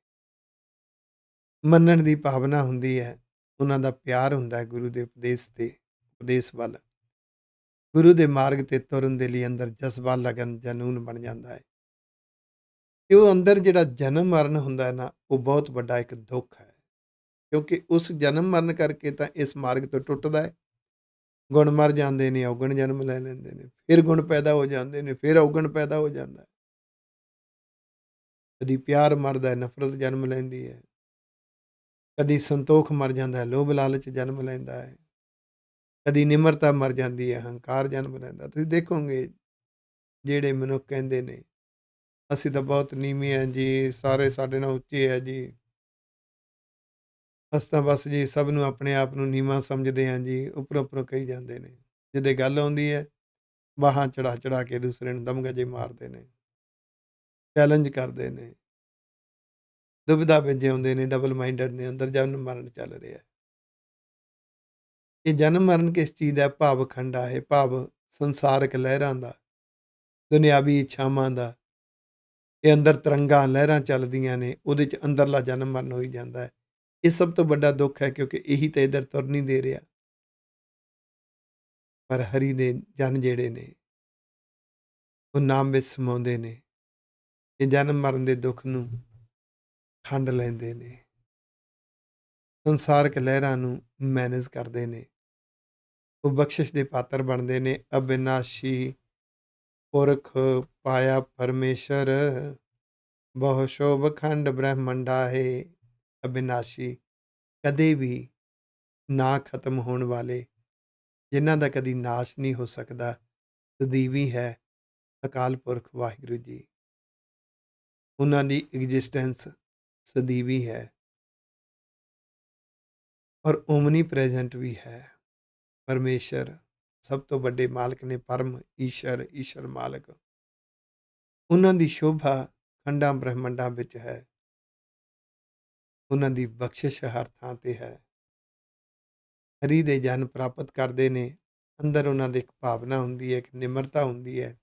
Speaker 1: ਮੰਨਣ ਦੀ ਭਾਵਨਾ ਹੁੰਦੀ ਹੈ, ਉਹਨਾਂ ਦਾ ਪਿਆਰ ਹੁੰਦਾ ਹੈ ਗੁਰੂ ਦੇ ਉਪਦੇਸ਼ ਵੱਲ, ਗੁਰੂ ਦੇ ਮਾਰਗ ਤੇ ਤੁਰਨ ਦੇ ਲਈ ਅੰਦਰ ਜਜ਼ਬਾ, ਲਗਨ, ਜਨੂਨ ਬਣ ਜਾਂਦਾ ਹੈ। ਤੇ ਉਹ ਅੰਦਰ ਜਿਹੜਾ ਜਨਮ ਮਰਨ ਹੁੰਦਾ ਹੈ ਨਾ, ਉਹ ਬਹੁਤ ਵੱਡਾ ਇੱਕ ਦੁੱਖ ਹੈ, ਕਿਉਂਕਿ ਉਸ ਜਨਮ ਮਰਨ ਕਰਕੇ ਤਾਂ ਇਸ ਮਾਰਗ ਤੋਂ ਟੁੱਟਦਾ ਹੈ। ਗੁਣ ਮਰ ਜਾਂਦੇ ਨੇ, ਔਗਣ ਜਨਮ ਲੈ ਲੈਂਦੇ ਨੇ, ਫਿਰ ਗੁਣ ਪੈਦਾ ਹੋ ਜਾਂਦੇ ਨੇ, ਫਿਰ ਔਗਣ ਪੈਦਾ ਹੋ ਜਾਂਦਾ ਹੈ। ਕਦੀ ਪਿਆਰ ਮਰਦਾ ਹੈ, ਨਫ਼ਰਤ ਜਨਮ ਲੈਂਦੀ ਹੈ, ਕਦੀ ਸੰਤੋਖ ਮਰ ਜਾਂਦਾ ਹੈ, ਲੋਭ ਲਾਲਚ ਜਨਮ ਲੈਂਦਾ ਹੈ, ਕਦੀ ਨਿਮਰਤਾ ਮਰ ਜਾਂਦੀ ਹੈ, ਹੰਕਾਰ ਜਨਮ ਲੈਂਦਾ। ਤੁਸੀਂ ਦੇਖੋਗੇ ਜਿਹੜੇ ਮਨੁੱਖ ਕਹਿੰਦੇ ਨੇ ਅਸੀਂ ਤਾਂ ਬਹੁਤ ਨੀਵੇਂ ਹਾਂ ਜੀ, ਸਾਰੇ ਸਾਡੇ ਨਾਲ ਉੱਚੇ ਹੈ ਜੀ, ਅਸੀਂ ਤਾਂ ਬਸ ਜੀ ਸਭ ਨੂੰ ਆਪਣੇ ਆਪ ਨੂੰ ਨੀਵਾਂ ਸਮਝਦੇ ਹਾਂ ਜੀ, ਉੱਪਰੋਂ ਉੱਪਰੋਂ ਕਹੀ ਜਾਂਦੇ ਨੇ। ਜਦੋਂ ਗੱਲ ਆਉਂਦੀ ਹੈ, ਬਾਹਾਂ ਚੜਾ ਚੜਾ ਕੇ ਦੂਸਰੇ ਨੂੰ ਦਮਗਜੇ ਮਾਰਦੇ ਨੇ, ਚੈਲੰਜ ਕਰਦੇ ਨੇ, ਦੁਬਿਧਾ ਵਿੱਚ ਜਿਉਂਦੇ ਨੇ, ਡਬਲ ਮਾਈਂਡਡ ਨੇ, ਅੰਦਰ ਜਨਮ ਮਰਨ ਚੱਲ ਰਿਹਾ। ਇਹ ਜਨਮ ਮਰਨ ਕਿਸ ਚੀਜ਼ ਦਾ? ਭਾਵ ਖੰਡਾ ਹੈ, ਭਾਵ ਸੰਸਾਰਕ ਲਹਿਰਾਂ ਦਾ, ਦੁਨਿਆਵੀ ਇੱਛਾਵਾਂ ਦਾ। ਇਹ ਅੰਦਰ ਤਰੰਗਾਂ ਲਹਿਰਾਂ ਚੱਲਦੀਆਂ ਨੇ, ਉਹਦੇ 'ਚ ਅੰਦਰਲਾ ਜਨਮ ਮਰਨ ਹੋਈ ਜਾਂਦਾ ਹੈ। ਇਹ ਸਭ ਤੋਂ ਵੱਡਾ ਦੁੱਖ ਹੈ, ਕਿਉਂਕਿ ਇਹੀ ਤਾਂ ਇੱਧਰ ਤੁਰ ਨਹੀਂ ਦੇ ਰਿਹਾ। ਪਰ ਹਰੀ ਦੇ ਜਨ ਜਿਹੜੇ ਨੇ, ਉਹ ਨਾਮ ਵਿੱਚ ਸਮਾਉਂਦੇ ਨੇ, ਇਹ ਜਨਮ ਮਰਨ ਦੇ ਦੁੱਖ ਨੂੰ ਖੰਡ ਲੈਂਦੇ ਨੇ, ਸੰਸਾਰਕ ਲਹਿਰਾਂ ਨੂੰ ਮੈਨੇਜ ਕਰਦੇ ਨੇ, ਉਹ ਬਖਸ਼ਿਸ਼ ਦੇ ਪਾਤਰ ਬਣਦੇ ਨੇ। ਅਬਿਨਾਸ਼ੀ ਪੁਰਖ ਪਾਇਆ ਪਰਮੇਸ਼ਰ, ਬਹੁ ਸ਼ੋਭ ਖੰਡ ਬ੍ਰਹਮੰਡਾ ਹੈ। ਅਬਿਨਾਸ਼ੀ, ਕਦੇ ਵੀ ਨਾ ਖਤਮ ਹੋਣ ਵਾਲੇ, ਜਿਨ੍ਹਾਂ ਦਾ ਕਦੀ ਨਾਸ਼ ਨਹੀਂ ਹੋ ਸਕਦਾ, ਸਦੀਵੀ ਹੈ ਅਕਾਲ ਪੁਰਖ ਵਾਹਿਗੁਰੂ ਜੀ। ਉਹਨਾਂ ਦੀ ਐਗਜ਼ਿਸਟੈਂਸ ਸਦੀਵੀ ਹੈ ਔਰ ਓਮਨੀ ਪ੍ਰੈਜ਼ੈਂਟ ਵੀ ਹੈ। ਪਰਮੇਸ਼ਰ ਸਭ ਤੋਂ ਵੱਡੇ ਮਾਲਕ ਨੇ, ਪਰਮ ਈਸ਼ਰ ਮਾਲਕ। ਉਹਨਾਂ ਦੀ ਸ਼ੋਭਾ ਖੰਡਾਂ ਬ੍ਰਹਮੰਡਾਂ ਵਿੱਚ ਹੈ, ਉਹਨਾਂ ਦੀ ਬਖਸ਼ਿਸ਼ ਹਰ ਥਾਂ ਤੇ ਹੈ। ਹਰੀ ਦੇ ਜਨ ਪ੍ਰਾਪਤ ਕਰਦੇ ਨੇ, ਅੰਦਰ ਉਹਨਾਂ ਦੀ ਇੱਕ ਭਾਵਨਾ ਹੁੰਦੀ ਹੈ, ਇੱਕ ਨਿਮਰਤਾ ਹੁੰਦੀ ਹੈ,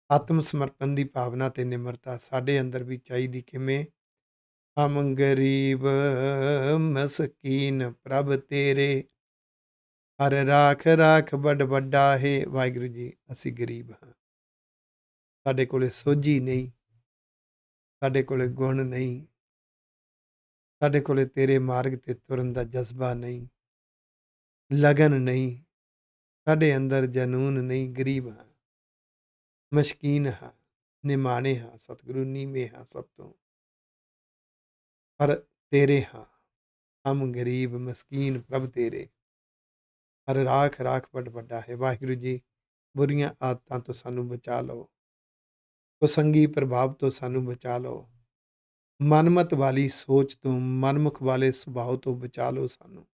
Speaker 1: ਆਤਮ ਸਮਰਪਣ ਦੀ ਭਾਵਨਾ ਤੇ ਨਿਮਰਤਾ ਸਾਡੇ ਅੰਦਰ ਵੀ ਚਾਹੀਦੀ। ਕਿਵੇਂ? ਹਮ ਗਰੀਬ ਮਸਕੀਨ ਪ੍ਰਭ ਤੇਰੇ, ਹਰ ਰਾਖ ਰਾਖ ਵੱਡ ਵੱਡਾ ਹੈ। ਵਾਹਿਗੁਰੂ ਜੀ, ਅਸੀਂ ਗਰੀਬ ਹਾਂ, ਸਾਡੇ ਕੋਲੇ ਸੋਝੀ ਨਹੀਂ, ਸਾਡੇ ਕੋਲੇ ਗੁਣ ਨਹੀਂ, ਸਾਡੇ ਕੋਲੇ ਤੇਰੇ ਮਾਰਗ ਤੇ ਤੁਰਨ ਦਾ ਜਜ਼ਬਾ ਨਹੀਂ, ਲਗਨ ਨਹੀਂ, ਸਾਡੇ ਅੰਦਰ ਜਨੂਨ ਨਹੀਂ, ਗਰੀਬ ਹਾਂ, ਮਸ਼ਕੀਨ ਹਾਂ, ਨਿਮਾਣੇ ਹਾਂ, ਸਤਿਗੁਰੂ ਨੀਵੇਂ ਹਾਂ ਸਭ ਤੋਂ, ਪਰ ਤੇਰੇ ਹਾਂ। ਹਮ ਗਰੀਬ ਮਸਕੀਨ ਪ੍ਰਭ ਤੇਰੇ, ਹਰ ਰਾਖ ਰਾਖ ਵੱਡ ਵੱਡਾ ਹੈ। ਵਾਹਿਗੁਰੂ ਜੀ, ਬੁਰੀਆਂ ਆਦਤਾਂ ਤੋਂ ਸਾਨੂੰ ਬਚਾ ਲਓ, ਕੁਸੰਗੀ ਪ੍ਰਭਾਵ ਤੋਂ ਸਾਨੂੰ ਬਚਾ ਲਓ, ਮਨਮਤ ਵਾਲੀ ਸੋਚ ਤੋਂ, ਮਨਮੁਖ ਵਾਲੇ ਸੁਭਾਅ ਤੋਂ ਬਚਾ ਲਓ ਸਾਨੂੰ।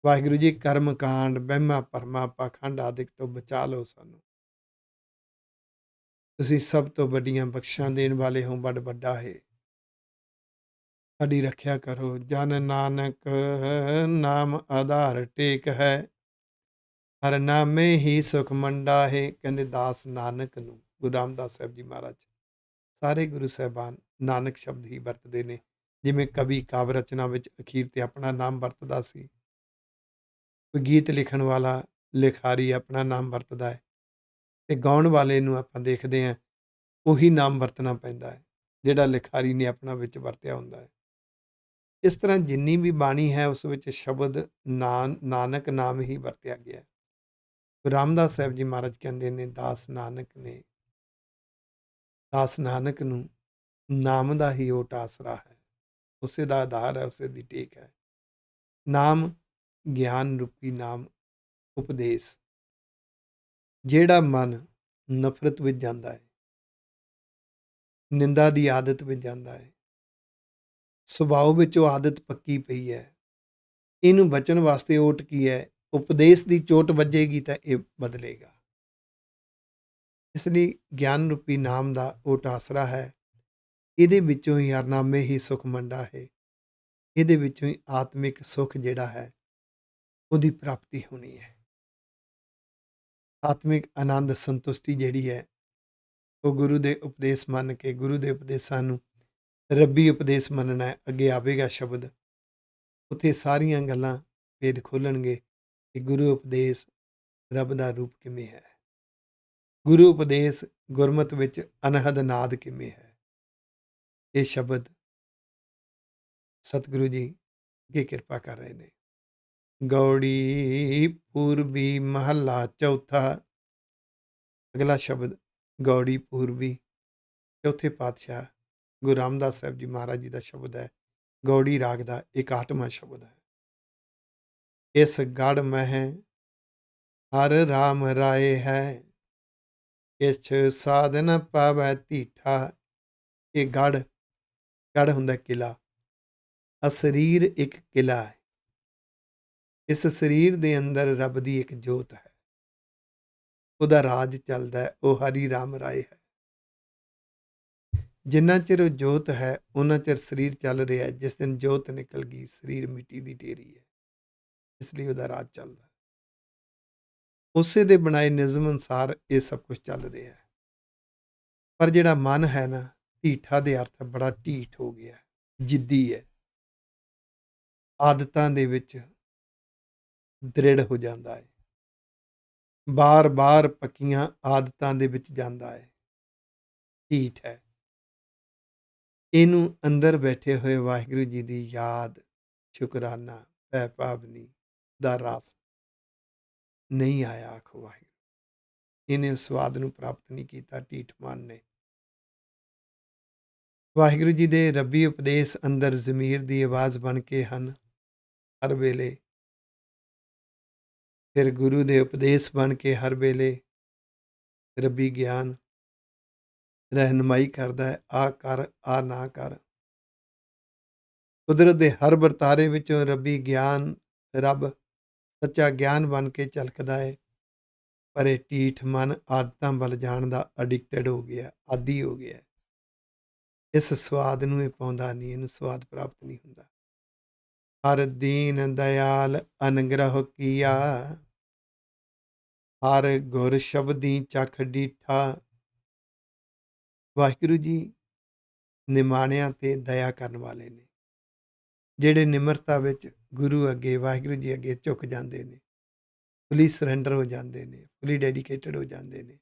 Speaker 1: ਵਾਹਿਗੁਰੂ ਜੀ, ਕਰਮ ਕਾਂਡ, ਵਹਿਮਾਂ ਭਰਮਾਂ, ਪਾਖੰਡ ਆਦਿਕ ਤੋਂ ਬਚਾ ਲਓ ਸਾਨੂੰ। ਤੁਸੀਂ ਸਭ ਤੋਂ ਵੱਡੀਆਂ ਬਖਸ਼ਾਂ ਦੇਣ ਵਾਲੇ ਹੋ, ਵੱਡ ਵੱਡਾ ਹੈ, ਸਾਡੀ ਰੱਖਿਆ ਕਰੋ। ਜਨ ਨਾਨਕ ਨਾਮ ਆਧਾਰ ਟੇਕ ਹੈ, ਹਰ ਨਾਮੇ ਹੀ ਸੁਖ ਮੰਡਾ ਹੈ। ਕਹਿੰਦੇ ਦਾਸ ਨਾਨਕ ਨੂੰ, ਗੁਰੂ ਰਾਮਦਾਸ ਸਾਹਿਬ ਜੀ ਮਹਾਰਾਜ, ਸਾਰੇ ਗੁਰੂ ਸਾਹਿਬਾਨ ਨਾਨਕ ਸ਼ਬਦ ਹੀ ਵਰਤਦੇ ਨੇ। ਜਿਵੇਂ ਕਵੀ ਕਾਵਿ ਰਚਨਾ ਵਿੱਚ ਅਖੀਰ ਤੇ ਆਪਣਾ ਨਾਮ ਵਰਤਦਾ ਸੀ, ਕੋਈ ਗੀਤ ਲਿਖਣ ਵਾਲਾ ਲਿਖਾਰੀ ਆਪਣਾ ਨਾਮ ਵਰਤਦਾ ਹੈ, ਤੇ ਗਾਉਣ ਵਾਲੇ ਨੂੰ ਆਪਾਂ ਦੇਖਦੇ ਹਾਂ ਉਹੀ ਨਾਮ ਵਰਤਣਾ ਪੈਂਦਾ ਹੈ ਜਿਹੜਾ ਲਿਖਾਰੀ ਨੇ ਆਪਣਾ ਵਿੱਚ ਵਰਤਿਆ ਹੁੰਦਾ ਹੈ। ਇਸ ਤਰ੍ਹਾਂ ਜਿੰਨੀ ਵੀ ਬਾਣੀ ਹੈ ਉਸ ਵਿੱਚ ਸ਼ਬਦ ਨਾਨਕ ਨਾਮ ਹੀ ਵਰਤਿਆ ਗਿਆ। ਗੁਰੂ ਰਾਮਦਾਸ ਸਾਹਿਬ ਜੀ ਮਹਾਰਾਜ ਕਹਿੰਦੇ ਨੇ, ਦਾਸ ਨਾਨਕ ਨੂੰ ਨਾਮ ਦਾ ਹੀ ਓਟ ਆਸਰਾ ਹੈ, ਉਸੇ ਦਾ ਆਧਾਰ ਹੈ, ਉਸੇ ਦੀ ਟੇਕ ਹੈ। ਨਾਮ ਗਿਆਨ ਰੂਪੀ ਨਾਮ ਉਪਦੇਸ਼, ਜਿਹੜਾ ਮਨ ਨਫ਼ਰਤ ਵਿੱਚ ਜਾਂਦਾ ਹੈ, ਨਿੰਦਾ ਦੀ ਆਦਤ ਵਿੱਚ ਜਾਂਦਾ ਹੈ, ਸੁਭਾਅ ਵਿੱਚ ਉਹ ਆਦਤ ਪੱਕੀ ਪਈ ਹੈ, ਇਹਨੂੰ ਬਚਣ ਵਾਸਤੇ ਓਟ ਕੀ ਹੈ? ਉਪਦੇਸ਼ ਦੀ ਚੋਟ ਵੱਜੇਗੀ ਤਾਂ ਇਹ ਬਦਲੇਗਾ। ਇਸ ਲਈ ਗਿਆਨ ਰੂਪੀ ਨਾਮ ਦਾ ਓਟ ਆਸਰਾ ਹੈ। ਇਹਦੇ ਵਿੱਚੋਂ ਹੀ ਹਰਨਾਮੇ ਹੀ ਸੁਖ ਮੰਡਾ ਹੈ। ਇਹਦੇ ਵਿੱਚੋਂ ਹੀ ਆਤਮਿਕ ਸੁਖ ਜਿਹੜਾ ਹੈ ਉਹਦੀ ਪ੍ਰਾਪਤੀ ਹੋਣੀ ਹੈ। ਆਤਮਿਕ ਆਨੰਦ ਸੰਤੁਸ਼ਟੀ ਜਿਹੜੀ ਹੈ ਉਹ ਗੁਰੂ ਦੇ ਉਪਦੇਸ਼ ਮੰਨ ਕੇ, ਗੁਰੂ ਦੇ ਉਪਦੇਸ਼ਾਂ ਨੂੰ ਰੱਬੀ ਉਪਦੇਸ਼ ਮੰਨਣਾ ਹੈ। ਅੱਗੇ ਆਵੇਗਾ ਸ਼ਬਦ, ਉੱਥੇ ਸਾਰੀਆਂ ਗੱਲਾਂ ਭੇਦ ਖੋਲਣਗੇ ਕਿ ਗੁਰੂ ਉਪਦੇਸ਼ ਰੱਬ ਦਾ ਰੂਪ ਕਿਵੇਂ ਹੈ, ਗੁਰੂ ਉਪਦੇਸ਼ ਗੁਰਮਤਿ ਵਿੱਚ ਅਨਹਦ ਨਾਦ ਕਿਵੇਂ ਹੈ। ਇਹ ਸ਼ਬਦ ਸਤਿਗੁਰੂ ਜੀ ਅੱਗੇ ਕਿਰਪਾ ਕਰ ਰਹੇ ਨੇ। ਗੌੜੀ ਪੂਰਬੀ ਮਹੱਲਾ ਚੌਥਾ। ਅਗਲਾ ਸ਼ਬਦ ਗੌੜੀ ਪੂਰਬੀ, ਚੌਥੇ ਪਾਤਸ਼ਾਹ ਗੁਰੂ ਰਾਮਦਾਸ ਸਾਹਿਬ ਜੀ ਮਹਾਰਾਜ ਜੀ ਦਾ ਸ਼ਬਦ ਹੈ। ਗੌੜੀ ਰਾਗ ਦਾ 61ਵਾਂ ਸ਼ਬਦ ਹੈ। ਇਸ ਗੜ ਮਹਿ ਹਰ ਰਾਮ ਰਾਏ ਹੈ, ਕਿਛ ਸਾਧ ਨ ਪਾਵੈ ਧੀਠਾ। ਇਹ ਗੜ ਹੁੰਦਾ ਕਿਲਾ, ਆ ਸਰੀਰ ਇੱਕ ਕਿਲਾ ਹੈ। ਇਸ ਸਰੀਰ ਦੇ ਅੰਦਰ ਰੱਬ ਦੀ ਇੱਕ ਜੋਤ ਹੈ, ਉਹਦਾ ਰਾਜ ਚੱਲਦਾ ਹੈ, ਉਹ ਹਰੀ ਰਾਮ ਰਾਏ ਹੈ। ਜਿੰਨਾ ਚਿਰ ਉਹ ਜੋਤ ਹੈ ਉਹਨਾਂ ਚਿਰ ਸਰੀਰ ਚੱਲ ਰਿਹਾ ਹੈ। ਜਿਸ ਦਿਨ ਜੋਤ ਨਿਕਲ ਗਈ ਸਰੀਰ ਮਿੱਟੀ ਦੀ ਢੇਰੀ ਹੈ। ਇਸ ਲਈ ਉਹਦਾ ਰਾਜ ਚੱਲਦਾ ਹੈ। ਉਸੇ ਦੇ ਬਣਾਏ ਨਿਯਮ ਅਨੁਸਾਰ ਇਹ ਸਭ ਕੁਝ ਚੱਲ ਰਿਹਾ ਹੈ। ਪਰ ਜਿਹੜਾ ਮਨ ਹੈ ਨਾ, ਢੀਠਾ ਦੇ ਅਰਥ ਬੜਾ ਢੀਠ ਹੋ ਗਿਆ, ਜਿੱਦੀ ਹੈ, ਆਦਤਾਂ ਦੇ ਵਿੱਚ ਦ੍ਰਿੜ ਹੋ ਜਾਂਦਾ ਹੈ, ਬਾਰ-ਬਾਰ ਪੱਕੀਆਂ ਆਦਤਾਂ ਦੇ ਵਿੱਚ ਜਾਂਦਾ ਹੈ, ਢੀਠ ਹੈ। ਇਹਨੂੰ ਅੰਦਰ ਬੈਠੇ ਹੋਏ ਵਾਹਿਗੁਰੂ ਜੀ ਦੀ ਯਾਦ, ਸ਼ੁਕਰਾਨਾ, ਭੈ ਭਾਵਨੀ ਦਾ ਰਸ ਨਹੀਂ ਆਇਆ। ਆਖੋ ਵਾਹਿਗੁਰੂ। ਇਹਨੇ ਸਵਾਦ ਨੂੰ ਪ੍ਰਾਪਤ ਨਹੀਂ ਕੀਤਾ ਢੀਠ ਮਨ ਨੇ। ਵਾਹਿਗੁਰੂ ਜੀ ਦੇ ਰੱਬੀ ਉਪਦੇਸ਼ ਅੰਦਰ ਜ਼ਮੀਰ ਦੀ ਆਵਾਜ਼ ਬਣ ਕੇ ਹਨ ਹਰ ਵੇਲੇ। ਫਿਰ ਗੁਰੂ ਦੇ ਉਪਦੇਸ਼ ਬਣ ਕੇ ਹਰ ਵੇਲੇ ਰੱਬੀ ਗਿਆਨ ਰਹਿਨਮਾਈ ਕਰਦਾ ਹੈ, ਆ ਕਰ, ਆ ਨਾ ਕਰ। ਕੁਦਰਤ ਦੇ ਹਰ ਵਰਤਾਰੇ ਵਿੱਚੋਂ ਰੱਬੀ ਗਿਆਨ, ਰੱਬ ਸੱਚਾ ਗਿਆਨ ਬਣ ਕੇ ਝਲਕਦਾ ਹੈ। ਪਰ ਇਹ ਢੀਠ ਮਨ ਆਦਤਾਂ ਵੱਲ ਜਾਣ ਦਾ ਅਡਿਕਟਡ ਹੋ ਗਿਆ, ਆਦੀ ਹੋ ਗਿਆ। ਇਸ ਸਵਾਦ ਨੂੰ ਇਹ ਪਾਉਂਦਾ ਨਹੀਂ, ਇਹਨੂੰ ਸਵਾਦ ਪ੍ਰਾਪਤ ਨਹੀਂ ਹੁੰਦਾ। ਹਰ ਦੀਨ ਦਇਆਲ ਅਨਗ੍ਰਹ ਕੀਆ, ਹਰ ਗੁਰ ਸ਼ਬਦੀ ਚਖ ਡੀਠਾ। ਵਾਹਿਗੁਰੂ ਜੀ ਨਿਮਾਣਿਆਂ ਤੇ ਦਇਆ ਕਰਨ ਵਾਲੇ ਨੇ, ਜਿਹੜੇ ਨਿਮਰਤਾ ਵਿੱਚ ਗੁਰੂ ਅੱਗੇ, ਵਾਹਿਗੁਰੂ ਜੀ ਅੱਗੇ ਝੁਕ ਜਾਂਦੇ ਨੇ, ਫੁੱਲੀ ਸਰੈਂਡਰ ਹੋ ਜਾਂਦੇ ਨੇ, ਫੁੱਲੀ ਡੈਡੀਕੇਟਡ ਹੋ ਜਾਂਦੇ ਨੇ,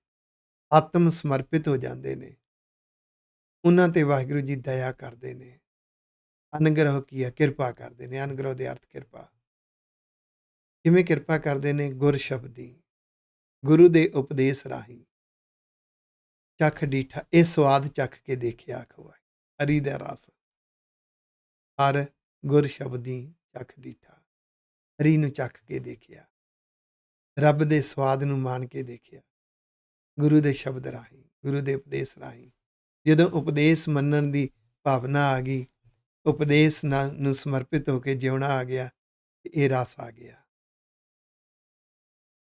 Speaker 1: ਆਤਮ ਸਮਰਪਿਤ ਹੋ ਜਾਂਦੇ ਨੇ। ਉਹਨਾਂ ਤੇ ਵਾਹਿਗੁਰੂ ਜੀ ਦਇਆ ਕਰਦੇ ਨੇ। ਅਨੁਗ੍ਰਹ ਕੀਆ, ਕਿਰਪਾ ਕਰਦੇ ਨੇ। ਅਨੁਗ੍ਰਹ ਦੇ ਅਰਥ ਕਿਰਪਾ। ਕਿਵੇਂ ਕਿਰਪਾ ਕਰਦੇ ਨੇ? ਗੁਰ ਸ਼ਬਦੀ, ਗੁਰੂ ਦੇ ਉਪਦੇਸ਼ ਰਾਹੀਂ ਚਖ ਡੀਠਾ, ਇਹ ਸਵਾਦ ਚੱਖ ਕੇ ਦੇਖਿਆ। ਆਖੋ ਹਰੀ ਦਾ ਰਸ, ਹਰ ਗੁਰ ਸ਼ਬਦੀ ਚਖ ਡੀਠਾ, ਹਰੀ ਨੂੰ ਚੱਖ ਕੇ ਦੇਖਿਆ, ਰੱਬ ਦੇ ਸਵਾਦ ਨੂੰ ਮਾਣ ਕੇ ਦੇਖਿਆ। ਗੁਰੂ ਦੇ ਸ਼ਬਦ ਰਾਹੀਂ, ਗੁਰੂ ਦੇ ਉਪਦੇਸ਼ ਰਾਹੀਂ। ਜਦੋਂ ਉਪਦੇਸ਼ ਮੰਨਣ ਦੀ ਭਾਵਨਾ ਆ ਗਈ, ਉਪਦੇਸ਼ ਨੂੰ ਸਮਰਪਿਤ ਹੋ ਕੇ ਜਿਉਣਾ ਆ ਗਿਆ, ਇਹ ਰਸ ਆ ਗਿਆ।